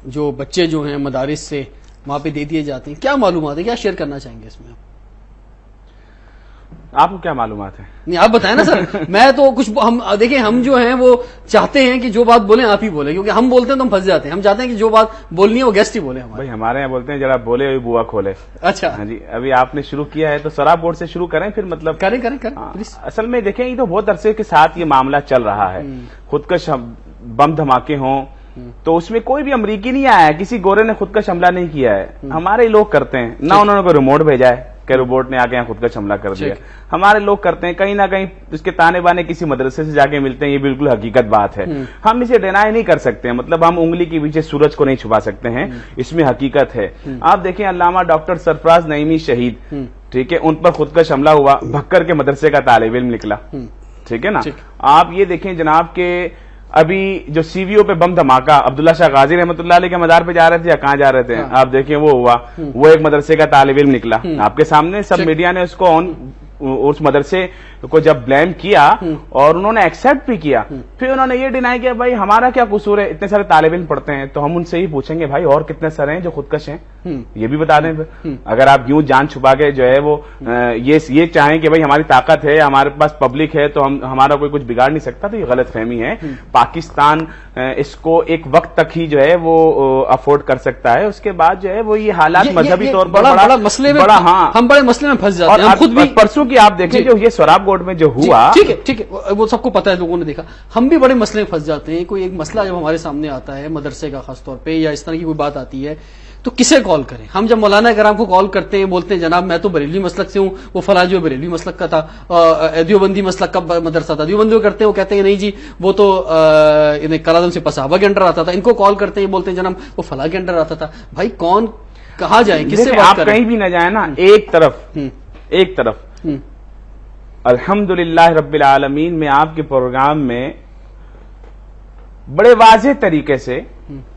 S1: جو بچے جو ہیں مدارس سے وہاں پہ دے دیے جاتے ہیں, کیا معلومات ہے, کیا شیئر کرنا چاہیں گے اس میں؟
S2: آپ کو کیا معلومات ہے؟
S1: نہیں آپ بتائیں نا سر. میں تو کچھ ہم دیکھیں, ہم جو ہیں وہ چاہتے ہیں کہ جو بات بولیں آپ ہی بولیں, کیونکہ ہم بولتے ہیں تو ہم پھنس جاتے ہیں. ہم چاہتے ہیں کہ جو بات بولنی ہے وہ گیسٹ ہی بولے.
S2: بھائی ہمارے یہاں بولتے ہیں ذرا بولے ہوئی بوا کھولے.
S1: اچھا
S2: ہاں جی, ابھی آپ نے شروع کیا ہے تو سراب بورڈ سے شروع کریں, پھر مطلب
S1: کریں.
S2: اصل میں دیکھیں یہ تو بہت عرصے کے ساتھ یہ معاملہ چل رہا ہے. خودکش بم دھماکے ہوں تو اس میں کوئی بھی امریکی نہیں آیا ہے, کسی گورے نے خودکش حملہ نہیں کیا ہے. ہمارے لوگ کرتے ہیں, نہ انہوں نے کوئی ریموٹ بھیجا ہے کہ روبوٹ نے آ کے یہاں خودکش حملہ کر دیا. ہمارے لوگ کرتے ہیں, کہیں نہ کہیں اس کے تانے بانے کسی مدرسے سے جا کے ملتے ہیں. یہ بالکل حقیقت بات ہے, ہم اسے ڈینائی نہیں کر سکتے. مطلب ہم انگلی کے پیچھے سورج کو نہیں چھپا سکتے ہیں, اس میں حقیقت ہے. آپ دیکھیں علامہ ڈاکٹر سرفراز نعیمی شہید, ٹھیک ہے, ان پر خودکش حملہ ہوا, بھکر کے مدرسے کا طالب علم نکلا, ٹھیک ہے نا. آپ یہ دیکھیں جناب کہ ابھی جو سی وی او پہ بم دھماکہ عبداللہ شاہ غازی رحمۃ اللہ علیہ کے مزار پہ جا رہے تھے یا کہاں جا رہے تھے, آپ دیکھیں وہ ہوا, وہ ایک مدرسے کا طالب علم نکلا. آپ کے سامنے سب میڈیا نے اس کو اس مدرسے کو جب بلیم کیا اور انہوں نے ایکسپٹ بھی کیا, پھر انہوں نے یہ ڈینائی کیا بھائی ہمارا کیا قصور ہے, اتنے سارے طالب علم پڑھتے ہیں. تو ہم ان سے ہی پوچھیں گے بھائی اور کتنے سارے ہیں جو خودکش ہیں, یہ بھی بتا دیں. اگر آپ یوں جان چھپا کے جو ہے وہ یہ چاہیں کہ بھائی ہماری طاقت ہے, ہمارے پاس پبلک ہے, تو ہمارا کوئی کچھ بگاڑ نہیں سکتا, تو یہ غلط فہمی ہے. پاکستان اس کو ایک وقت تک ہی جو ہے وہ افورڈ کر سکتا ہے, اس کے بعد جو ہے وہ یہ حالات مذہبی طور پر
S1: بڑا مسئلے میں, ہم بڑے مسئلے میں پھنس جاتے ہیں. خود بھی
S2: پرسوں کی آپ دیکھیں جو یہ سوراب گوٹ میں جو ہوا,
S1: ٹھیک ہے وہ سب کو پتا ہے, لوگوں نے دیکھا. ہم بھی بڑے مسئلے میں پھنس جاتے ہیں. کوئی ایک مسئلہ جب ہمارے سامنے آتا ہے مدرسے کا خاص طور پہ, یا اس طرح کی کوئی بات آتی ہے, تو کسے کال کریں؟ ہم جب مولانا کرام کو کال کرتے ہیں, بولتے ہیں جناب میں تو بریلوی مسلک سے ہوں, وہ فلاں جو بریلوی مسلک کا تھا, دیوبندی مسلک کا مدرسہ تھا, دیوبندی کرتے ہیں, وہ کہتے ہیں نہیں جی وہ تو کالعدم سے صحابہ کے انڈر آتا تھا. ان کو کال کرتے ہیں, بولتے ہیں جناب وہ فلاں کے انڈر آتا تھا. بھائی کون کہاں جائیں, کس سے بات کریں؟
S2: آپ کہیں بھی نہ جائیں نا, ایک طرف الحمدللہ رب العالمین میں آپ کے پروگرام میں بڑے واضح طریقے سے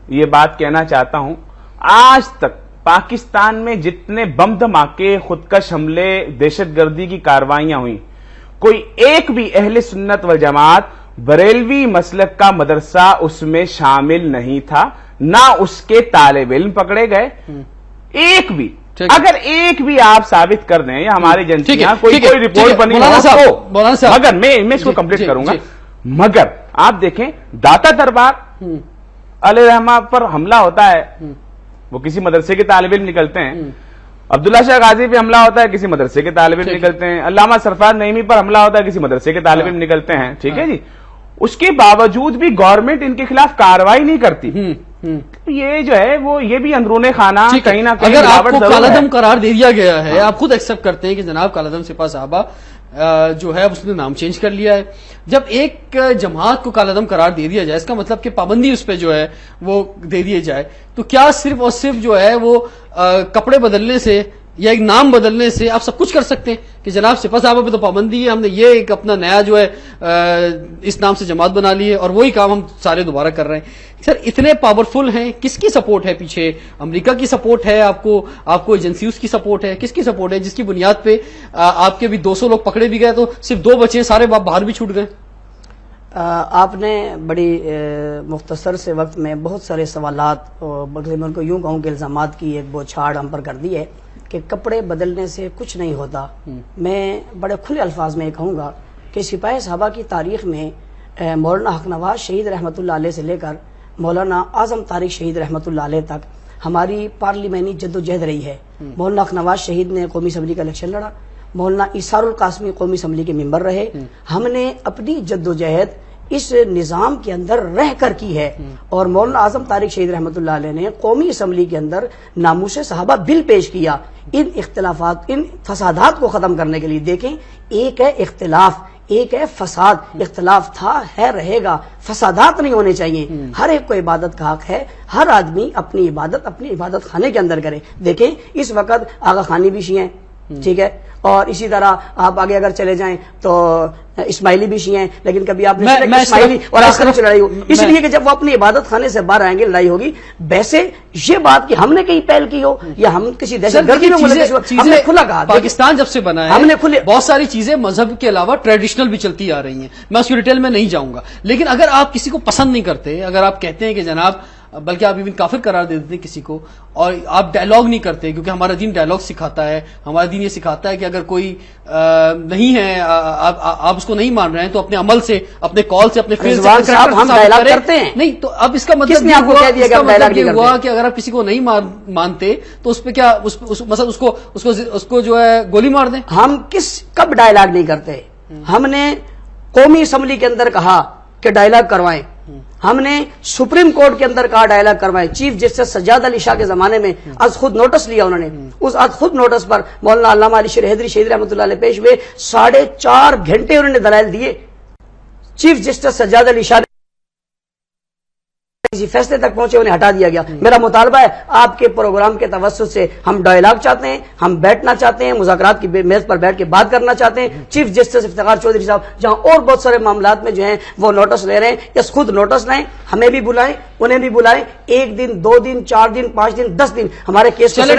S2: یہ بات کہنا چاہتا ہوں, آج تک پاکستان میں جتنے بم دھماکے, خودکش حملے, دہشت گردی کی کارروائیاں ہوئیں, کوئی ایک بھی اہل سنت والجماعت بریلوی مسلک کا مدرسہ اس میں شامل نہیں تھا, نہ اس کے طالب علم پکڑے گئے, ایک بھی. اگر ایک بھی آپ ثابت کر دیں یا ہماری ایجنسیاں کوئی رپورٹ بنی ہو, مگر میں اس کو کمپلیٹ کروں گا, مگر آپ دیکھیں داتا دربار علیہ رحمہ پر حملہ ہوتا ہے، وہ کسی مدرسے کے طالب علم نکلتے ہیں، عبداللہ شاہ غازی پہ حملہ ہوتا ہے، کسی مدرسے کے طالب علم نکلتے ہیں، علامہ سرفراز نعیمی پر حملہ ہوتا ہے، کسی مدرسے کے طالب علم نکلتے ہیں، ٹھیک ہے جی، اس کے باوجود بھی گورنمنٹ ان کے خلاف کارروائی نہیں کرتی. یہ جو ہے وہ یہ بھی اندرون خانہ کہیں نہ کہیں
S1: اگر آپ کو کالعدم قرار دے دیا گیا ہے، آپ خود ایکسپٹ کرتے ہیں کہ جناب کالعدم سپاہ صحابہ جو ہے اس نے نام چینج کر لیا ہے. جب ایک جماعت کو کالعدم قرار دے دیا جائے، اس کا مطلب کہ پابندی اس پہ جو ہے وہ دے دیے جائے، تو کیا صرف اور صرف جو ہے وہ کپڑے بدلنے سے یا ایک نام بدلنے سے آپ سب کچھ کر سکتے ہیں کہ جناب سپاہ صحابہ پہ تو پابندی ہے، ہم نے یہ ایک اپنا نیا جو ہے اس نام سے جماعت بنا لی ہے اور وہی کام ہم سارے دوبارہ کر رہے ہیں؟ سر اتنے پاورفل ہیں، کس کی سپورٹ ہے پیچھے؟ امریکہ کی سپورٹ ہے آپ کو ایجنسیز کی سپورٹ ہے، کس کی سپورٹ ہے جس کی بنیاد پہ آپ کے بھی 200 لوگ پکڑے بھی گئے تو صرف 2 بچے، سارے باہر بھی چھوٹ گئے؟
S3: آپ نے بڑی مختصر سے وقت میں بہت سارے سوالات اور میں کو یوں کہوں کہ الزامات کی ایک بوچھاڑ ہم پر کر دی ہے کہ کپڑے بدلنے سے کچھ نہیں ہوتا. میں بڑے کھلے الفاظ میں کہوں گا کہ سپاہ صحابہ کی تاریخ میں مولانا حق نواز شہید رحمۃ اللہ علیہ سے لے کر مولانا اعظم طارق شہید رحمۃ اللہ علیہ تک ہماری پارلیمانی جد و جہد رہی ہے. مولانا حق نواز شہید نے قومی اسمبلی کا الیکشن لڑا، مولانا ایثار القاسمی قومی اسمبلی کے ممبر رہے. ہم نے اپنی جد و جہد اس نظام کے اندر رہ کر کی ہے، اور مولانا اعظم طارق شہید رحمۃ اللہ علیہ نے قومی اسمبلی کے اندر ناموس صحابہ بل پیش کیا ان اختلافات، ان فسادات کو ختم کرنے کے لیے. دیکھیں، ایک ہے اختلاف، ایک ہے فساد. اختلاف تھا، ہے، رہے گا. فسادات نہیں ہونے چاہیے. ہر ایک کو عبادت کا حق ہے، ہر آدمی اپنی عبادت خانے کے اندر کرے. دیکھیں اس وقت آغا خانی بھی شیعہ ہیں، ٹھیک ہے، اور اسی طرح آپ آگے اگر چلے جائیں تو اسماعیلی بھی شیعہ ہیں، لیکن کبھی آپ نے اسماعیلی اور آخرت سے لڑائی ہو، اس لیے کہ جب وہ اپنی عبادت خانے سے باہر آئیں گے لڑائی ہوگی. ویسے یہ بات کہ ہم نے کہیں پہل کی ہو یا ہم کسی دہشت گردی میں ہم نے کھلا کہا.
S1: پاکستان جب سے بنا ہے ہم نے بہت ساری چیزیں مذہب کے علاوہ ٹریڈیشنل بھی چلتی آ رہی ہیں، میں اس کی ڈیٹیل میں نہیں جاؤں گا. لیکن اگر آپ کسی کو پسند نہیں کرتے، اگر آپ کہتے ہیں کہ جناب، بلکہ آپ ایون کافر قرار دے دیتے کسی کو، اور آپ ڈائلاگ نہیں کرتے، کیونکہ ہمارا دین ڈائلاگ سکھاتا ہے. ہمارا دین یہ سکھاتا ہے کہ اگر کوئی نہیں ہے، آپ اس کو نہیں مان رہے ہیں تو اپنے عمل سے، اپنے کال سے، اپنے فیس سے
S3: ہم ڈائلاگ کرتے ہیں.
S1: نہیں تو اب اس کا مطلب یہ ہوا کہ اگر آپ کسی کو نہیں مانتے تو اس پہ کیا مثلا اس کو جو ہے گولی مار دیں؟
S3: ہم کب ڈائلاگ نہیں کرتے؟ ہم نے قومی اسمبلی کے اندر کہا کہ ڈائلاگ کروائیں، ہم نے سپریم کورٹ کے اندر کہا ڈائلاگ کروائیں. چیف جسٹس سجاد علی شاہ کے زمانے میں از خود نوٹس لیا انہوں نے، اس از خود نوٹس پر مولانا علامہ علی شیر حیدری شہید رحمۃ اللہ علیہ پیش ہوئے. 4.5 گھنٹے انہوں نے دلائل دیے. چیف جسٹس سجاد علی شاہ کسی فیصلے تک پہنچے، انہیں ہٹا دیا گیا. میرا مطالبہ ہے آپ کے پروگرام کے توسط سے ہم ڈائلاگ چاہتے ہیں، ہم بیٹھنا چاہتے ہیں، مذاکرات کی میز پر بیٹھ کے بات کرنا چاہتے ہیں. چیف جسٹس افتخار چودھری صاحب جہاں اور بہت سارے معاملات میں جو ہیں وہ نوٹس لے رہے ہیں، یا خود نوٹس لائیں، ہمیں بھی بلائیں، انہیں بھی بلائیں. 1 دن 2 دن 4 دن 5 دن 10 دن ہمارے کیس کو سنیں.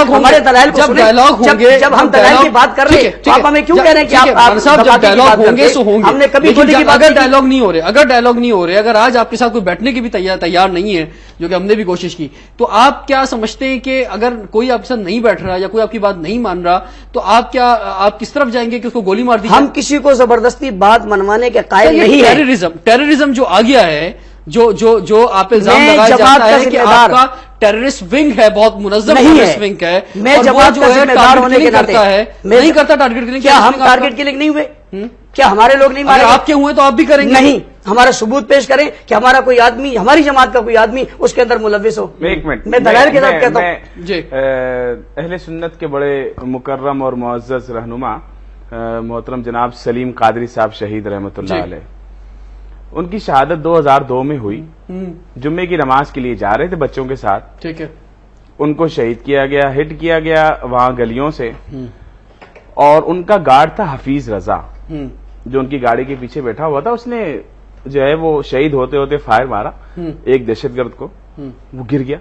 S3: ہمارے دلائل کو سنیں. جب ہم دلائل کی بات کر رہے ہیں تو آپ ہمیں کیوں کہہ رہے ہیں کہ آپ ڈائلاگ ہوں گے؟ ہم نے کبھی
S1: اگر ڈائلاگ نہیں ہو رہے، اگر آج آپ کے ساتھ کوئی بیٹھنے کی بھی تیار نہیں ہے، جو کہ ہم نے بھی کوشش کی، تو آپ کیا سمجھتے ہیں کہ اگر کوئی آپ کے ساتھ نہیں بیٹھ رہا یا کوئی آپ کی بات نہیں مان رہا تو آپ کس طرف جائیں گے کہ اس کو گولی مار دی؟
S3: ہم کسی کو زبردستی بات منوانے کے قائل نہیں ہیں.
S1: ٹیررزم جو آ گیا ہے، جو آپ الزام لگایا جاتا ہے کہ آپ کا ٹیررسٹ ونگ ہے، بہت منظم ٹیررسٹ ونگ ہے،
S3: میں جماعت کا ذمہ دار ہونے کے ناطے
S1: نہیں کرتا ٹارگٹ کلنگ.
S3: کیا ہم ٹارگٹ کلنگ نہیں ہوئے؟ کیا ہمارے لوگ نہیں مارے؟
S1: آپ کے ہوئے تو آپ بھی کریں گے.
S3: نہیں، ہمارا ثبوت پیش کریں کہ ہمارا کوئی آدمی، ہماری جماعت کا کوئی آدمی اس کے اندر ملوث ہو.
S2: ایک منٹ،
S3: میں دلائل کے ساتھ کہتا ہوں
S1: جی.
S2: اہل سنت کے بڑے مکرم اور معزز رہنما محترم جناب سلیم قادری صاحب شہید رحمۃ اللہ علیہ، ان کی شہادت 2002 میں ہوئی. جمعے کی نماز کے لیے جا رہے تھے بچوں کے ساتھ،
S1: ٹھیک ہے،
S2: ان کو شہید کیا گیا، ہٹ کیا گیا وہاں گلیوں سے. اور ان کا گارڈ تھا حفیظ رضا، جو ان کی گاڑی کے پیچھے بیٹھا ہوا تھا. اس نے جو ہے وہ شہید ہوتے ہوتے فائر مارا ایک دہشت گرد کو، وہ گر گیا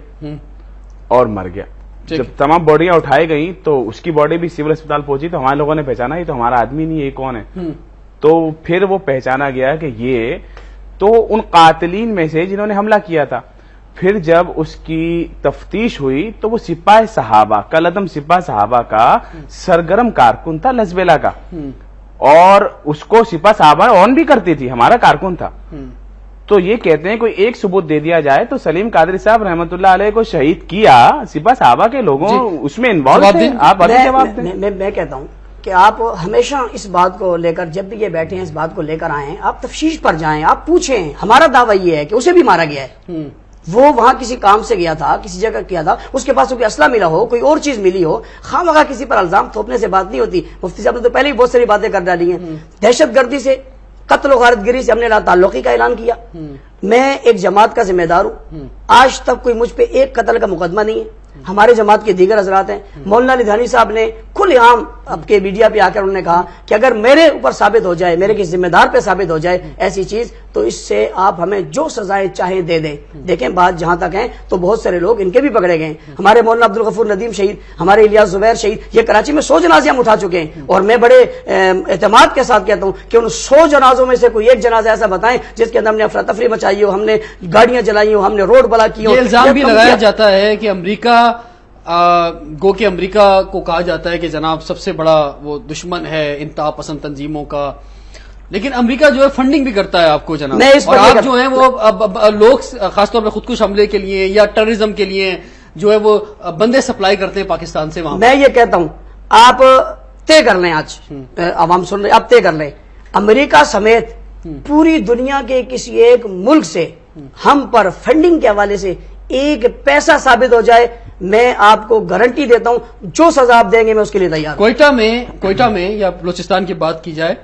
S2: اور مر گیا. جب تمام باڈیاں اٹھائی گئیں تو اس کی باڈی بھی سول اسپتال پہنچی تو ہمارے لوگوں نے پہچانا یہ تو ہمارا آدمی نہیں، یہ کون ہے؟ تو پھر وہ پہچانا گیا کہ یہ تو ان قاتلین میں سے جنہوں نے حملہ کیا تھا. پھر جب اس کی تفتیش ہوئی تو وہ سپاہ صحابہ، کالعدم سپاہ صحابہ کا سرگرم کارکن تھا، لزبیلا کا، اور اس کو سپاہ صحابہ آن بھی کرتی تھی، ہمارا کارکن تھا. تو یہ کہتے ہیں کوئی ایک ثبوت دے دیا جائے تو سلیم قادری صاحب رحمۃ اللہ علیہ کو شہید کیا سپاہ صحابہ کے لوگوں اس میں انوالو تھے. آپ جواب دیں.
S3: میں کہتا ہوں کہ آپ ہمیشہ اس بات کو لے کر جب بھی یہ بیٹھے ہیں اس بات کو لے کر آئیں, آپ تفتیش پر جائیں, آپ پوچھیں. ہمارا دعویٰ یہ ہے کہ اسے بھی مارا گیا ہے, وہ وہاں کسی کام سے گیا تھا, کسی جگہ کیا تھا, اس کے پاس کوئی اسلحہ ملا ہو, کوئی اور چیز ملی ہو. خواہ کسی پر الزام تھوپنے سے بات نہیں ہوتی. مفتی صاحب نے تو پہلے ہی بہت ساری باتیں کر ڈالی ہیں. دہشت گردی سے, قتل و غارت گری سے ہم نے لا تعلقی کا اعلان کیا. میں ایک جماعت کا ذمہ دار ہوں, آج تک کوئی مجھ پہ ایک قتل کا مقدمہ نہیں ہے. ہمارے جماعت کے دیگر حضرات ہیں. مولانا علی دھانی صاحب نے کھلے عام اب کے میڈیا پہ آ کر انہوں نے کہا کہ اگر میرے اوپر ثابت ہو جائے, میرے کسی ذمہ دار پہ ثابت ہو جائے ایسی چیز, تو اس سے آپ ہمیں جو سزائیں چاہیں دے دیں. دیکھیں بات جہاں تک ہیں تو بہت سارے لوگ ان کے بھی پکڑے گئے. ہمارے مولانا عبدالغفور ندیم شہید, ہمارے الیاس زبیر شہید, یہ کراچی میں 100 جنازے ہم اٹھا چکے ہیں. اور میں بڑے اعتماد کے ساتھ کہتا ہوں کہ ان 100 جنازوں میں سے کوئی ایک جنازہ ایسا بتائیں جس کے اندر ہم نے افراتفری مچائی ہو, ہم نے گاڑیاں جلائی ہو, ہم نے روڈ بلاک کی ہو.
S1: یہ الزام بھی لگایا جاتا ہے کہ امریکہ گو کہ امریکہ کو کہا جاتا ہے کہ جناب سب سے بڑا وہ دشمن ہے انتہا پسند تنظیموں کا, لیکن امریکہ جو ہے فنڈنگ بھی کرتا ہے آپ کو جناب, اور آپ جو ہیں وہ لوگ خاص طور پہ خودکش حملے کے لیے یا ٹیررزم کے لیے جو ہے وہ بندے سپلائی کرتے ہیں پاکستان سے وہاں.
S3: میں یہ کہتا ہوں آپ طے کر لیں, آج عوام سن رہے, آپ طے کر لیں, امریکہ سمیت پوری دنیا کے کسی ایک ملک سے ہم پر فنڈنگ کے حوالے سے ایک پیسہ ثابت ہو جائے, میں آپ کو گارنٹی دیتا ہوں جو سزا آپ دیں گے میں اس کے لیے تیار ہوں.
S1: کوئٹہ میں یا بلوچستان کی بات کی جائے,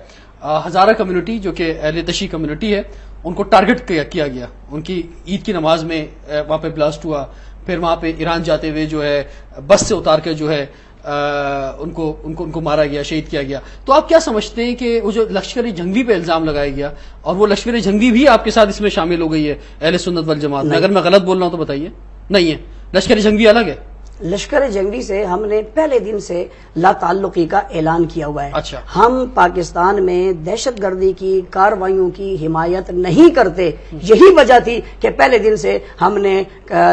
S1: ہزارہ کمیونٹی جو کہ اہل تشیع کمیونٹی ہے ان کو ٹارگٹ کیا گیا. ان کی عید کی نماز میں وہاں پہ بلاسٹ ہوا, پھر وہاں پہ ایران جاتے ہوئے جو ہے بس سے اتار کے جو ہے ان کو مارا گیا, شہید کیا گیا. تو آپ کیا سمجھتے ہیں کہ وہ جو لشکر جنگی پہ الزام لگایا گیا, اور وہ لشکر جنگی بھی آپ کے ساتھ اس میں شامل ہو گئی ہے اہل سنت والجماعت میں؟ اگر میں غلط بول رہا ہوں تو بتائیے. نہیں ہے, لشکر جنگی الگ ہے.
S3: لشکر جنگی سے ہم نے پہلے دن سے لا تعلقی کا اعلان کیا ہوا ہے.
S1: اچھا.
S3: ہم پاکستان میں دہشت گردی کی کارروائیوں کی حمایت نہیں کرتے. یہی وجہ تھی کہ پہلے دن سے ہم نے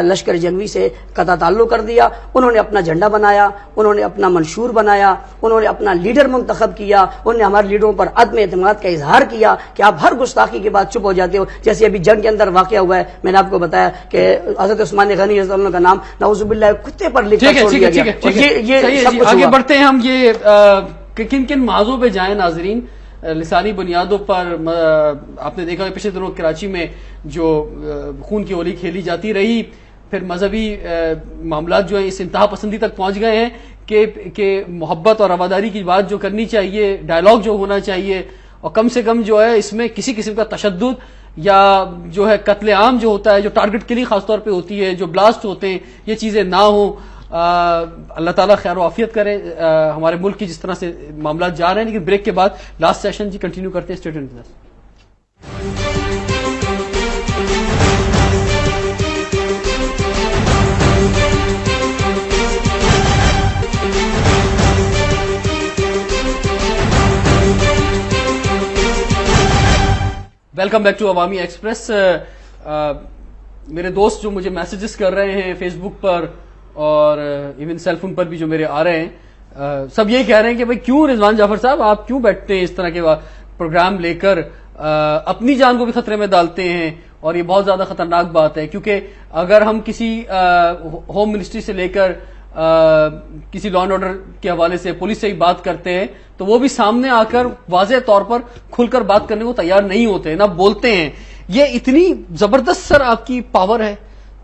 S3: لشکر جنگی سے قطع تعلق کر دیا. انہوں نے اپنا جھنڈا بنایا, انہوں نے اپنا منشور بنایا, انہوں نے اپنا لیڈر منتخب کیا, انہوں نے ہمارے لیڈروں پر عدم اعتماد کا اظہار کیا کہ آپ ہر گستاخی کے بعد چپ ہو جاتے ہو. جیسے ابھی جنگ کے اندر واقعہ ہوا ہے, میں نے آپ کو بتایا کہ حضرت عثمان غنی رضی اللہ عنہ کا نام نعوذ باللہ کتے پر لکھ کر چھوڑ دیا گیا.
S1: آگے بڑھتے ہیں ہم. یہ کن کن موضوع پہ جائیں ناظرین؟ لسانی بنیادوں پر آپ نے دیکھا کہ پچھلے دنوں کراچی میں جو خون کی ہولی کھیلی جاتی رہی, پھر مذہبی معاملات جو ہیں اس انتہا پسندی تک پہنچ گئے ہیں کہ محبت اور رواداری کی بات جو کرنی چاہیے, ڈائلاگ جو ہونا چاہیے, اور کم سے کم جو ہے اس میں کسی قسم کا تشدد یا جو ہے قتل عام جو ہوتا ہے, جو ٹارگٹ کلی خاص طور پہ ہوتی ہے, جو بلاسٹ ہوتے ہیں, یہ چیزیں نہ ہوں. اللہ تعالیٰ خیر و عافیت کرے ہمارے ملک کی جس طرح سے معاملات جا رہے ہیں. لیکن بریک کے بعد لاسٹ سیشن جی کنٹینیو کرتے ہیں. Stay tuned with us. Welcome back to Awami Express. میرے دوست جو مجھے میسیجز کر رہے ہیں فیس بک پر اور ایون سیل فون پر بھی جو میرے آ رہے ہیں, سب یہ کہہ رہے ہیں کہ بھئی کیوں رضوان جعفر صاحب آپ کیوں بیٹھتے ہیں اس طرح کے پروگرام لے کر, اپنی جان کو بھی خطرے میں ڈالتے ہیں, اور یہ بہت زیادہ خطرناک بات ہے. کیونکہ اگر ہم کسی ہوم منسٹری سے لے کر کسی لا اینڈ آرڈر کے حوالے سے پولیس سے ہی بات کرتے ہیں تو وہ بھی سامنے آ کر واضح طور پر کھل کر بات کرنے کو تیار نہیں ہوتے, نہ بولتے ہیں. یہ اتنی زبردست سر آپ کی پاور ہے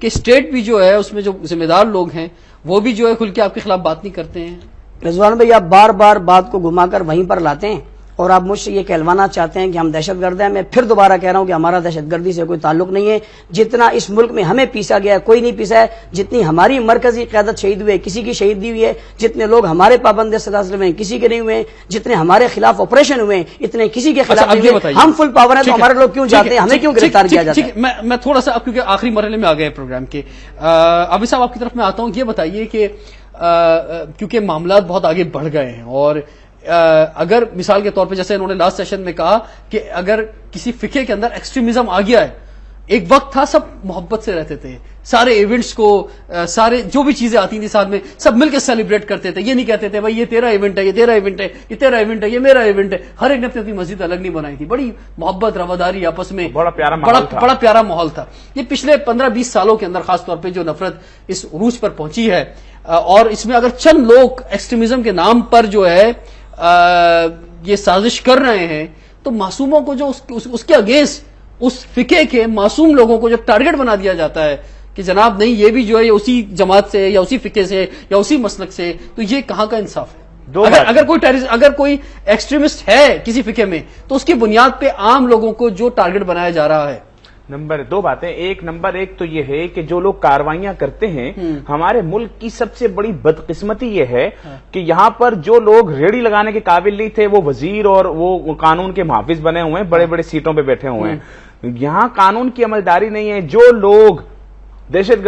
S1: کہ اسٹیٹ بھی جو ہے اس میں جو ذمہ دار لوگ ہیں وہ بھی جو ہے کھل کے آپ کے خلاف بات نہیں کرتے ہیں.
S3: رضوان بھائی آپ بار بار بات کو گھما کر وہیں پر لاتے ہیں اور آپ مجھ سے یہ کہلوانا چاہتے ہیں کہ ہم دہشت گرد ہیں. میں پھر دوبارہ کہہ رہا ہوں کہ ہمارا دہشت گردی سے کوئی تعلق نہیں ہے. جتنا اس ملک میں ہمیں پیسا گیا ہے کوئی نہیں پیسا ہے. جتنی ہماری مرکزی قیادت شہید ہوئے کسی کی شہیدی ہوئی ہے, جتنے لوگ ہمارے پابند سلاسل میں کسی کے نہیں ہوئے, جتنے ہمارے خلاف آپریشن ہوئے اتنے کسی کے خلاف نہیں ہوئے. ہم فل پاور ہیں تو ہمارے لوگ کیوں جاتے ہیں, ہمیں کیوں گرفتار کیا جاتا ہے؟
S1: میں تھوڑا سا اب کیونکہ آخری مرحلے میں آ گئے پروگرام کے, عابد صاحب آپ کی طرف میں آتا ہوں. یہ بتائیے کہ کیونکہ معاملات بہت آگے بڑھ گئے ہیں, اور اگر مثال کے طور پہ جیسے انہوں نے لاسٹ سیشن میں کہا کہ اگر کسی فقہ کے اندر ایکسٹریمزم آ گیا ہے ایک وقت تھا سب محبت سے رہتے تھے, سارے ایونٹس کو, سارے جو بھی چیزیں آتی تھی ساتھ میں سب مل کے سیلیبریٹ کرتے تھے. یہ نہیں کہتے تھے بھائی یہ تیرا ایونٹ ہے, یہ تیرا ایونٹ ہے, یہ تیرا ایونٹ ہے, یہ میرا ایونٹ ہے. ہر ایک نے اپنی مسجد الگ نہیں بنائی تھی. بڑی محبت رواداری آپس میں,
S2: بڑا
S1: پیارا ماحول تھا. یہ پچھلے 15-20 سالوں کے اندر خاص طور پہ جو نفرت اس عروج پر پہنچی ہے, اور اس میں اگر چند لوگ ایکسٹریمزم کے نام پر جو ہے یہ سازش کر رہے ہیں, تو معصوموں کو جو اس کے اگینسٹ اس فقہ کے معصوم لوگوں کو جو ٹارگٹ بنا دیا جاتا ہے کہ جناب نہیں یہ بھی جو ہے اسی جماعت سے یا اسی فقہ سے یا اسی مسلک سے, تو یہ کہاں کا انصاف ہے؟ اگر کوئی ایکسٹریمسٹ ہے کسی فقہ میں تو اس کی بنیاد پہ عام لوگوں کو جو ٹارگٹ بنایا جا رہا ہے.
S2: نمبر 2 باتیں. نمبر 1 تو یہ ہے کہ جو لوگ کاروائیاں کرتے ہیں, ہمارے ملک کی سب سے بڑی بدقسمتی یہ ہے کہ یہاں پر جو لوگ ریڑھی لگانے کے قابل نہیں تھے وہ وزیر اور وہ قانون کے محافظ بنے ہوئے ہیں, بڑے بڑے سیٹوں پہ بیٹھے ہوئے ہیں. یہاں قانون کی عملداری نہیں ہے. جو لوگ دہشت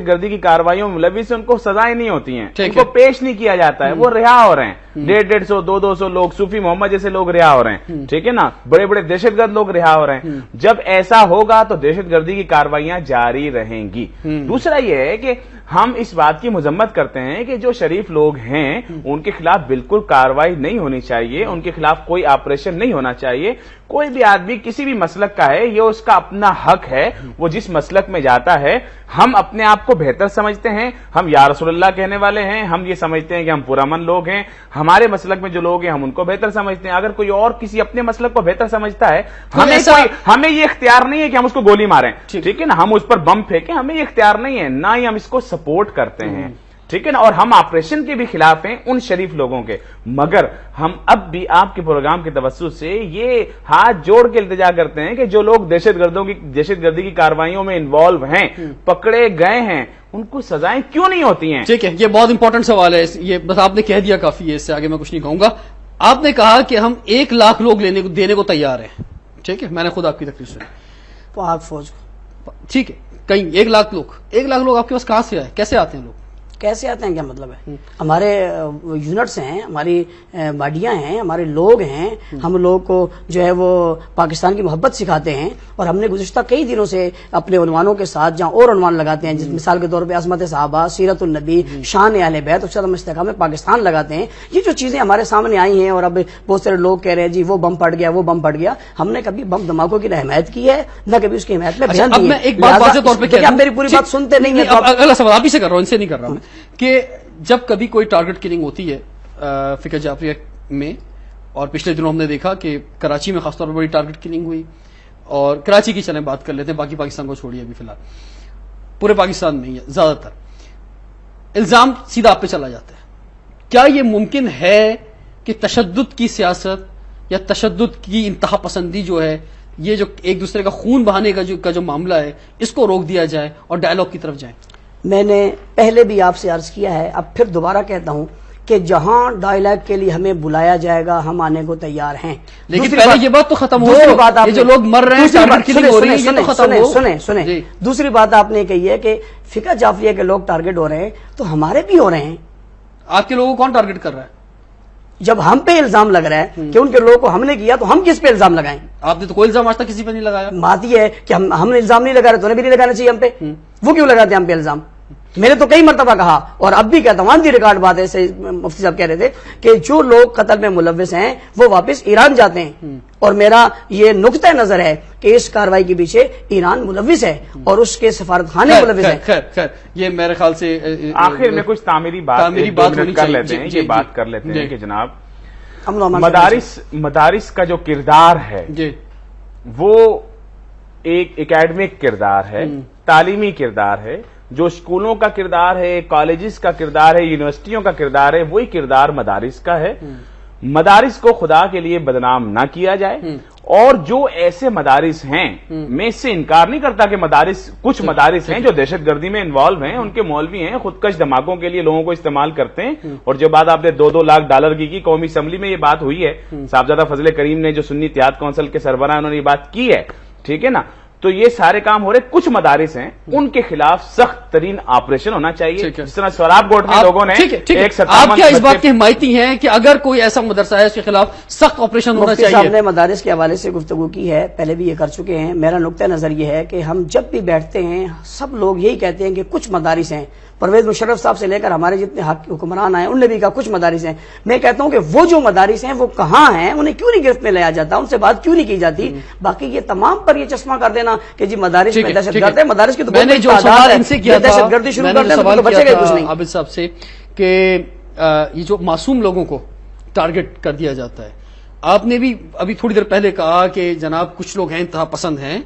S2: گردی کی کارروائیوں میں ملوث ہیں ان کو سزائیں نہیں ہوتی ہیں, ان کو پیش نہیں کیا جاتا ہے, وہ رہا ہو رہے ہیں. 150 200 لوگ, صوفی محمد جیسے لوگ رہا ہو رہے ہیں, ٹھیک ہے نا, بڑے بڑے دہشت گرد لوگ رہا ہو رہے ہیں. جب ایسا ہوگا تو دہشت گردی کی کارروائیاں جاری رہیں گی. دوسرا یہ ہے کہ ہم اس بات کی مذمت کرتے ہیں کہ جو شریف لوگ ہیں ان کے خلاف بالکل کارروائی نہیں ہونی چاہیے, ان کے خلاف کوئی آپریشن نہیں ہونا چاہیے. کوئی بھی آدمی کسی بھی مسلک کا ہے, یہ اس کا اپنا حق ہے, وہ جس مسلک میں جاتا ہے. ہم اپنے آپ کو بہتر سمجھتے ہیں, ہم یا رسول اللہ کہنے والے ہیں, ہم یہ سمجھتے ہیں کہ ہم پرامن لوگ ہیں, ہمارے مسلک میں جو لوگ ہیں ہم ان کو بہتر سمجھتے ہیں. اگر کوئی اور کسی اپنے مسلک کو بہتر سمجھتا ہے, ہمیں یہ اختیار نہیں ہے کہ ہم اس کو گولی ماریں, ٹھیک ہے نا, ہم اس پر بم پھینکیں, ہمیں یہ اختیار نہیں ہے, نہ ہی ہم اس کو سپورٹ کرتے ہیں, ٹھیک ہے نا. اور ہم آپریشن کے بھی خلاف ہیں ان شریف لوگوں کے. مگر ہم اب بھی آپ کے پروگرام کے توسط سے یہ ہاتھ جوڑ کے التجا کرتے ہیں کہ جو لوگ دہشت گردی کی کارروائیوں میں انوالو ہیں, پکڑے گئے ہیں, ان کو سزائیں کیوں نہیں ہوتی ہیں؟
S1: ٹھیک ہے, یہ بہت امپورٹنٹ سوال ہے, یہ بس آپ نے کہہ دیا کافی ہے, اس سے آگے میں کچھ نہیں کہوں گا. آپ نے کہا کہ ہم 1 لاکھ لوگ دینے کو تیار ہیں, ٹھیک ہے, میں نے خود آپ کی تقریر سنی.
S3: پاک فوج کو,
S1: ٹھیک ہے, کہیں 1 لاکھ لوگ آپ کے پاس کہاں سے آئے, کیسے آتے ہیں لوگ,
S3: کیسے آتے ہیں, کیا مطلب ہے؟ ہمارے یونٹس ہیں, ہماری باڈیاں ہیں, ہمارے لوگ ہیں, ہم لوگ کو جو ہے وہ پاکستان کی محبت سکھاتے ہیں. اور ہم نے گزشتہ کئی دنوں سے اپنے عنوانوں کے ساتھ جہاں اور عنوان لگاتے ہیں, جس مثال کے طور پہ عظمت صحابہ, سیرت النبی, شان اہل بیت اور عدم استحکام پاکستان لگاتے ہیں. یہ جو چیزیں ہمارے سامنے آئی ہیں, اور اب بہت سارے لوگ کہہ رہے ہیں جی وہ بم پڑ گیا, وہ بم پڑ گیا. ہم نے کبھی بم دھماکوں کی نہ حمایت کی ہے, نہ کبھی اس کی حمایت میں بیان دی ہے.
S1: ایک بات واضح طور پہ
S3: آپ میری پوری بات سنتے نہیں ہیں.
S1: اگلا سوال آپ ہی سے کر رہا ہوں, ان سے نہیں کر رہا میں, کہ جب کبھی کوئی ٹارگٹ کلنگ ہوتی ہے فقہ جعفریہ میں, اور پچھلے دنوں ہم نے دیکھا کہ کراچی میں خاص طور پر بڑی ٹارگٹ کلنگ ہوئی, اور کراچی کی چلیں بات کر لیتے ہیں, باقی پاکستان کو چھوڑیے ابھی فی الحال, پورے پاکستان میں ہی ہے زیادہ تر. الزام سیدھا آپ پہ چلا جاتا ہے. کیا یہ ممکن ہے کہ تشدد کی سیاست یا تشدد کی انتہا پسندی جو ہے, یہ جو ایک دوسرے کا خون بہانے کا جو معاملہ ہے, اس کو روک دیا جائے اور ڈائلاگ کی طرف جائیں؟
S3: میں نے پہلے بھی آپ سے عرض کیا ہے, اب پھر دوبارہ کہتا ہوں کہ جہاں ڈائلاگ کے لیے ہمیں بلایا جائے گا ہم آنے کو تیار ہیں.
S1: لیکن پہلے یہ بات تو ختم ہو, یہ جو لوگ مر رہے ہیں,
S3: سنیں, دوسری بات آپ نے کہی ہے کہ فقہ جعفریہ کے لوگ ٹارگٹ ہو رہے ہیں, تو ہمارے بھی ہو رہے ہیں.
S1: آپ کے لوگوں کو کون ٹارگٹ کر رہا ہے؟
S3: جب ہم پہ الزام لگ رہا ہے کہ ان کے لوگوں کو ہم نے کیا, تو ہم کس پہ الزام لگائیں؟
S1: آپ نے تو کوئی الزام آج تک کسی پہ نہیں لگایا.
S3: بات یہ ہے کہ ہم نے الزام نہیں لگا رہے, تو انہیں بھی نہیں لگانا چاہیے ہم پہ. وہ کیوں لگاتے ہیں ہم پہ الزام؟ میں نے تو کئی مرتبہ کہا, اور اب بھی کہتا ہوں, آن دی ریکارڈ بات ہے, مفتی صاحب کہہ رہے تھے کہ جو لوگ قتل میں ملوث ہیں وہ واپس ایران جاتے ہیں. اور میرا یہ نقطہ نظر ہے کہ اس کاروائی کے پیچھے ایران ملوث ہے اور اس کے سفارت خانے ملوث ہیں.
S1: خیر, یہ میرے خیال سے
S2: آخر میں کچھ تعمیری بات کر لیتے ہیں. یہ بات کر لیتے ہیں کہ جناب مدارس کا جو کردار ہے وہ ایک اکیڈمک کردار ہے, تعلیمی کردار ہے. جو اسکولوں کا کردار ہے, کالجز کا کردار ہے, یونیورسٹیوں کا کردار ہے, وہی کردار مدارس کا ہے. مدارس کو خدا کے لیے بدنام نہ کیا جائے. اور جو ایسے مدارس ہیں, میں اس سے انکار نہیں کرتا کہ کچھ مدارس ہیں جو دہشت گردی میں انوالو ہیں, ان کے مولوی ہیں, خودکش دھماکوں کے لیے لوگوں کو استعمال کرتے ہیں. اور جو بات آپ نے 2-2 لاکھ ڈالر کی قومی اسمبلی میں یہ بات ہوئی ہے, صاحبزادہ فضل کریم نے جو سنی اتحاد کونسل کے سربراہ انہوں نے یہ بات کی ہے, ٹھیک ہے نا, تو یہ سارے کام ہو رہے. کچھ مدارس ہیں ان کے خلاف سخت ترین آپریشن ہونا چاہیے, جس طرح سوراب گوٹ میں لوگوں نے
S1: آپ کیا اس بات کے حمایتی ہیں کہ اگر کوئی ایسا مدرسہ ہے اس کے خلاف سخت آپریشن ہونا چاہیے؟
S3: صاحب نے مدارس کے حوالے سے گفتگو کی ہے, پہلے بھی یہ کر چکے ہیں. میرا نقطہ نظر یہ ہے کہ ہم جب بھی بیٹھتے ہیں سب لوگ یہی کہتے ہیں کہ کچھ مدارس ہیں, پرویز مشرف صاحب سے لے کر ہمارے جتنے حکمران آئے ان نے بھی کہا کچھ مدارس ہیں. میں کہتا ہوں کہ وہ جو مدارس ہیں وہ کہاں ہیں, انہیں کیوں نہیں گرفت میں لیا جاتا, ان سے بات کیوں نہیں کی جاتی؟ باقی یہ تمام پر یہ چشمہ کر دینا کہ جی مدارس میں دہشت گرد ہے, مدارس کی تو
S1: میں نے جو سوال ان سے کیا تھا,
S3: دہشت گردی شروع کر دیں تو بچے گا کچھ نہیں.
S1: عابد صاحب سے کہ یہ جو معصوم لوگوں کو ٹارگٹ کر دیا جاتا ہے, آپ نے بھی ابھی تھوڑی دیر پہلے کہا کہ جناب کچھ لوگ ہیں انتہا پسند ہیں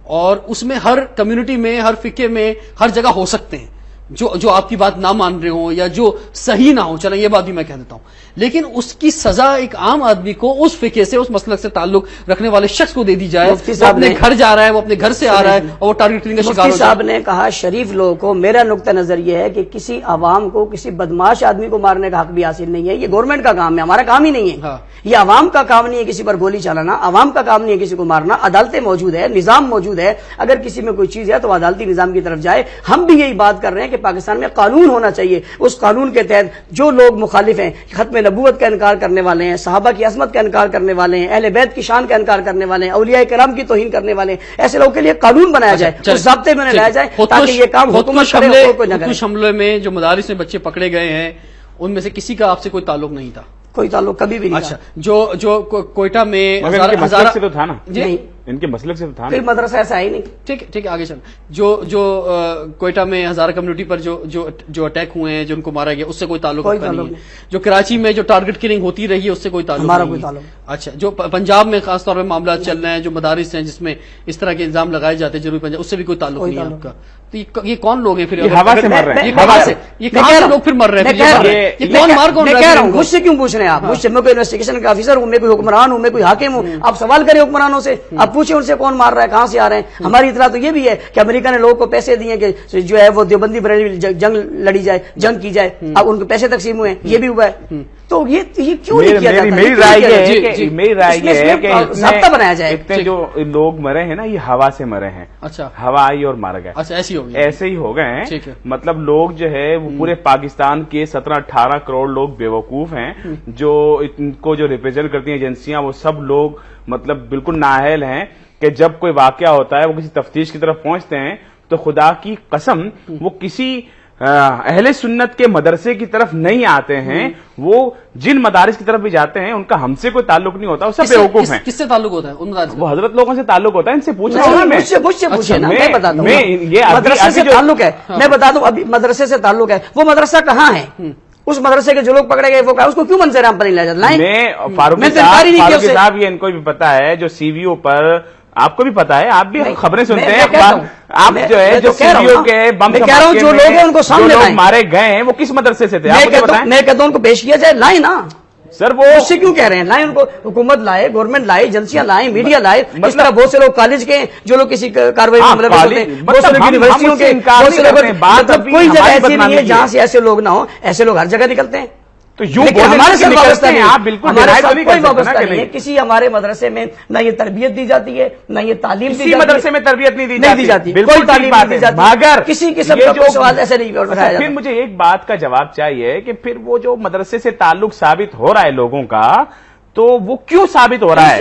S1: اور اس میں ہر کمیونٹی میں, ہر فقے میں, ہر جگہ ہو سکتے ہیں جو آپ کی بات نہ مان رہے ہوں یا جو صحیح نہ ہو. چلیں یہ بات بھی میں کہہ دیتا ہوں, لیکن اس کی سزا ایک عام آدمی کو اس فقے سے, اس مسلک سے تعلق رکھنے والے شخص کو دے دی جائے. وہ اپنے گھر جا رہا ہے, وہ اپنے گھر سے آ رہا ہے اور وہ ٹارگٹ کرنے کا شکار ہو
S3: مفتی صاحب نے کہا شریف لوگوں کو. میرا نقطہ نظر یہ ہے کہ کسی عوام کو کسی بدماش آدمی کو مارنے کا حق بھی حاصل نہیں ہے. یہ گورنمنٹ کا کام ہے, ہمارا کام ہی نہیں ہے. یہ عوام کا کام نہیں ہے کسی پر گولی چلانا, عوام کا کام نہیں ہے کسی کو مارنا. عدالتیں موجود ہے, نظام موجود ہے, اگر کسی میں کوئی چیز ہے تو عدالتی نظام کی طرف جائے. ہم بھی یہی بات کر رہے ہیں کہ پاکستان میں قانون ہونا چاہیے. اس قانون کے تحت جو لوگ مخالف ہیں, ختم نبوت کا انکار کرنے والے ہیں, صحابہ کی عصمت کا انکار کرنے والے ہیں, اہل بیت کی شان کا انکار کرنے والے ہیں, اولیاء کرام کی توہین کرنے والے ہیں, ایسے لوگوں کے لیے قانون بنایا جائے, اس ضابطے میں لایا جائے تاکہ یہ کام حکومت کرے اور کوئی نہ کرے.
S1: کچھ حملے میں جو مدارس میں بچے پکڑے گئے ہیں ان میں سے کسی کا آپ سے کوئی تعلق نہیں تھا؟
S3: کوئی تعلق کبھی بھی نہیں.
S1: اچھا, جو کوئٹہ میں
S2: مسلک سے تو تھا نا,
S3: نہیں
S2: ان کے مسلک سے تو تھا نا,
S3: کوئی مدرسہ ایسا ہی نہیں.
S1: ٹھیک ہے آگے چل. جو کوئٹہ میں ہزارہ کمیونٹی پر جو اٹیک ہوئے ہیں, جو ان کو مارا گیا, اس سے کوئی تعلق نہیں ہے. جو کراچی میں جو ٹارگٹ کلنگ ہوتی رہی ہے اس سے کوئی تعلق
S3: ہمارا
S1: نہیں
S3: کوئی
S1: ہے.
S3: تعلق.
S1: اچھا, جو پنجاب میں خاص طور پہ معاملات چل رہے ہیں, جو مدارس ہیں جس میں اس طرح کے الزام لگائے جاتے ہیں ضروری پنجاب, اس سے بھی کوئی تعلق نہیں ہے آپ کا. تو یہ کون لوگ ہیں پھر؟
S2: ہوا سے مر رہے ہیں,
S1: ہوا سے. یہ کہاں سے لوگ پھر مر رہے ہیں؟ یہ کون مار کون رہا ہے؟
S3: میں کہہ رہا ہوں, مجھ سے کیوں پوچھ رہے ہیں آپ؟ مجھ سے, میں کوئی انویسٹیگیشن کا آفیسر ہوں, میں کوئی حکمران ہوں, میں کوئی حاکم ہوں. آپ سوال کریں حکمرانوں سے, آپ پوچھیں ان سے کون مار رہا ہے, کہاں سے آ رہے ہیں. ہماری اطلاع تو یہ بھی ہے کہ امریکہ نے لوگوں کو پیسے دیے کہ جو ہے وہ دیوبندی بریلوی جنگ لڑی جائے, جنگ کی جائے. اب ان کو پیسے تقسیم ہوئے, یہ بھی ہوا ہے. تو یہ کیوں نہیں کیا جاتا؟
S2: میری رائے یہ ہے کہ
S3: ضابطہ بنایا جائے.
S2: اتنے جو لوگ مرے ہیں نا, یہ ہوا سے مرے ہیں.
S1: اچھا,
S2: ہوا آئی اور مر گئے.
S1: اچھا,
S2: ایسے ہی ہو گئے ہیں. مطلب لوگ جو ہے وہ پورے پاکستان کے 17-18 کروڑ لوگ بیوقوف ہیں, جو ان کو جو ریپرزینٹ کرتی ہیں ایجنسیاں, وہ سب لوگ مطلب بالکل نااہل ہیں کہ جب کوئی واقعہ ہوتا ہے وہ کسی تفتیش کی طرف پہنچتے ہیں تو خدا کی قسم وہ کسی اہل سنت کے مدرسے کی طرف نہیں آتے ہیں. وہ جن مدارس کی طرف بھی جاتے ہیں ان کا ہم سے کوئی تعلق نہیں ہوتا, وہ سب بیوقوف ہیں.
S1: کس سے تعلق ہوتا ہے ان مدارس؟
S2: وہ حضرت لوگوں سے تعلق ہوتا ہے. ان سے پوچھ رہا ہوں,
S3: مجھ سے پوچھیں نا, میں بتاتا ہوں. مدرسے سے تعلق ہے, میں بتا دوں, ابھی مدرسے سے تعلق ہے. وہ مدرسہ کہاں ہے؟ اس مدرسے کے جو لوگ پکڑے گئے وہ اس کو کیوں منظر عام پر نہیں لایا جاتا؟
S2: میں فاروقی صاحب یہ ان کو بھی پتا ہے, جو سی وی او پر آپ کو بھی پتا ہے, آپ بھی خبریں سنتے ہیں, آپ جو ہے جو سی وی او کے بم
S3: جو لوگ ہیں ان کو سامنے لائیں.
S2: مارے گئے ہیں وہ کس مدرسے سے تھے؟
S3: میں کہتا ہوں ان کو پیش کیا جائے, لائیں نا
S2: سر. وہ
S3: اس سے کیوں کہہ رہے ہیں لائیں؟ ان کو حکومت لائے, گورنمنٹ لائے, ایجنسیاں لائیں, میڈیا لائے. اس طرح بہت سے لوگ کالج کے جو لوگ کسی کاروائی میں ملوث ہوتے ہیں, بہت سے لوگ یونیورسٹیوں کے, بہت سے لوگ, کوئی جگہ ایسی نہیں ہے جہاں سے ایسے لوگ نہ ہوں. ایسے لوگ ہر جگہ نکلتے ہیں.
S2: تو ہمارے ساتھ وابستہ نہیں, آپ بالکل
S3: کوئی وابستہ نہیں ہے. کسی ہمارے مدرسے میں نہ یہ تربیت دی جاتی ہے, نہ یہ تعلیم دی جاتی ہے.
S2: مدرسے میں تربیت نہیں دی جاتی,
S3: کوئی تعلیم نہیں دی جاتی,
S2: مگر
S3: کسی قسم کا کوئی سوال ایسے نہیں اٹھایا جاتا.
S2: پھر مجھے ایک بات کا جواب چاہیے کہ پھر وہ جو مدرسے سے تعلق ثابت ہو رہا ہے لوگوں کا, تو وہ کیوں ثابت ہو رہا ہے؟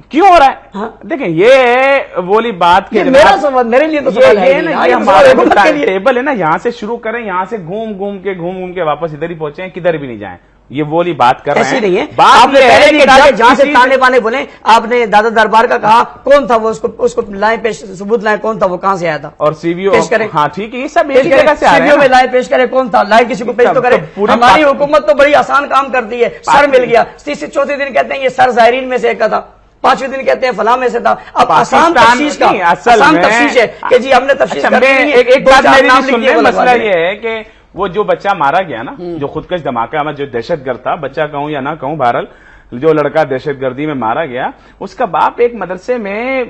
S2: کیوں ہو رہا ہے؟ دیکھیں, یہ وہی بات کے
S3: میرا سوال, میرے لیے تو سوال ہے نا,
S2: یہ ہمارا ٹیبل ہے نا, یہاں سے شروع کریں, یہاں سے گھوم گھوم کے واپس ادھر ہی پہنچے, کدھر بھی نہیں جائیں. یہ وہی بات کر رہے ہیں.
S3: ایسی نہیں ہے. آپ نے پہلے بھی کہا جہاں سے تانے بانے بولے, آپ نے دادا دربار کا کہا, کون تھا وہ, اس کو لائیں پیش, ثبوت لائیں, کون تھا وہ, کہاں سے آیا تھا,
S2: اور سی وی او
S3: پیش کریں.
S2: ہاں ٹھیک ہے, یہ سب ایک جگہ سے آ رہے ہیں.
S3: سی وی او میں لائیں پیش کرے, کون تھا, لائیں کسی کو پیش تو کرے. ہماری حکومت تو بڑی آسان کام کرتی ہے, سر مل گیا, تیسرے چوتھے دن کہتے ہیں یہ سر زائرین میں سے ایک کا تھا, 5ویں دن کہتے ہیں فلاں میں سے تھا. اب آسان تفتیش ہے کہ جی ہم نے تفتیش کر دی.
S2: ایک بات میری سننے, مسئلہ یہ ہے کہ وہ جو بچہ مارا گیا نا, جو خودکش دھماکہ میں جو دہشت گرد تھا, بچہ کہوں یا نہ کہوں, بہرحال جو لڑکا دہشت گردی میں مارا گیا اس کا باپ ایک مدرسے میں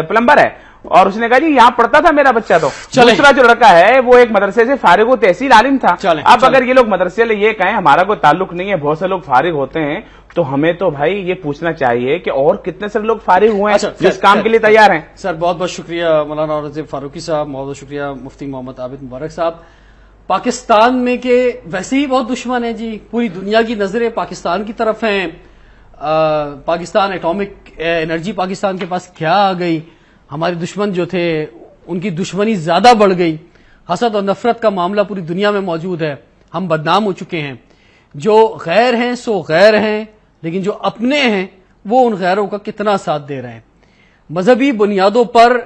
S2: پلمبر ہے اور اس نے کہا جی یہاں پڑھتا تھا میرا بچہ. تو دوسرا جو لڑکا ہے وہ ایک مدرسے سے فارغ و تحصیل عالم تھا. اب اگر یہ لوگ مدرسے والے یہ کہیں ہمارا کوئی تعلق نہیں ہے, بہت سے لوگ فارغ ہوتے ہیں, تو ہمیں تو بھائی یہ پوچھنا چاہیے کہ اور کتنے سے لوگ فارغ ہوئے ہیں جس کام کے لیے تیار ہیں.
S1: سر بہت بہت شکریہ مولانا اورنگزیب فاروقی صاحب, بہت بہت شکریہ مفتی محمد عابد مبارک صاحب. پاکستان میں کہ ویسے ہی بہت دشمن ہیں جی, پوری دنیا کی نظریں پاکستان کی طرف ہیں. پاکستان ایٹامک انرجی پاکستان کے پاس کیا آ گئی, ہمارے دشمن جو تھے ان کی دشمنی زیادہ بڑھ گئی, حسد اور نفرت کا معاملہ پوری دنیا میں موجود ہے, ہم بدنام ہو چکے ہیں. جو غیر ہیں سو غیر ہیں, لیکن جو اپنے ہیں وہ ان غیروں کا کتنا ساتھ دے رہے ہیں. مذہبی بنیادوں پر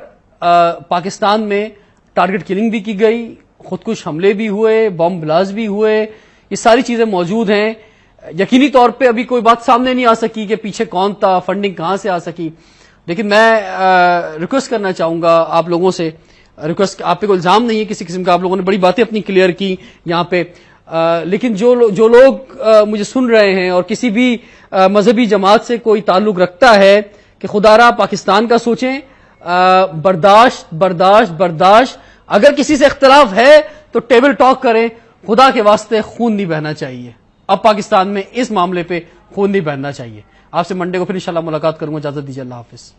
S1: پاکستان میں ٹارگٹ کلنگ بھی کی گئی, خودکش حملے بھی ہوئے, بم بلاس بھی ہوئے, یہ ساری چیزیں موجود ہیں. یقینی طور پہ ابھی کوئی بات سامنے نہیں آ سکی کہ پیچھے کون تھا, فنڈنگ کہاں سے آ سکی, لیکن میں ریکویسٹ کرنا چاہوں گا آپ لوگوں سے, ریکویسٹ آپ پہ کوئی الزام نہیں ہے کسی قسم کا, آپ لوگوں نے بڑی باتیں اپنی کلیئر کی یہاں پہ, لیکن جو لوگ مجھے سن رہے ہیں اور کسی بھی مذہبی جماعت سے کوئی تعلق رکھتا ہے کہ خدا را پاکستان کا سوچیں, برداشت برداشت برداشت. اگر کسی سے اختلاف ہے تو ٹیبل ٹاک کریں, خدا کے واسطے خون نہیں بہنا چاہیے. اب پاکستان میں اس معاملے پہ خون نہیں بہنا چاہیے. آپ سے منڈے کو پھر انشاءاللہ ملاقات کروں گا, اجازت دیجیے, اللہ حافظ.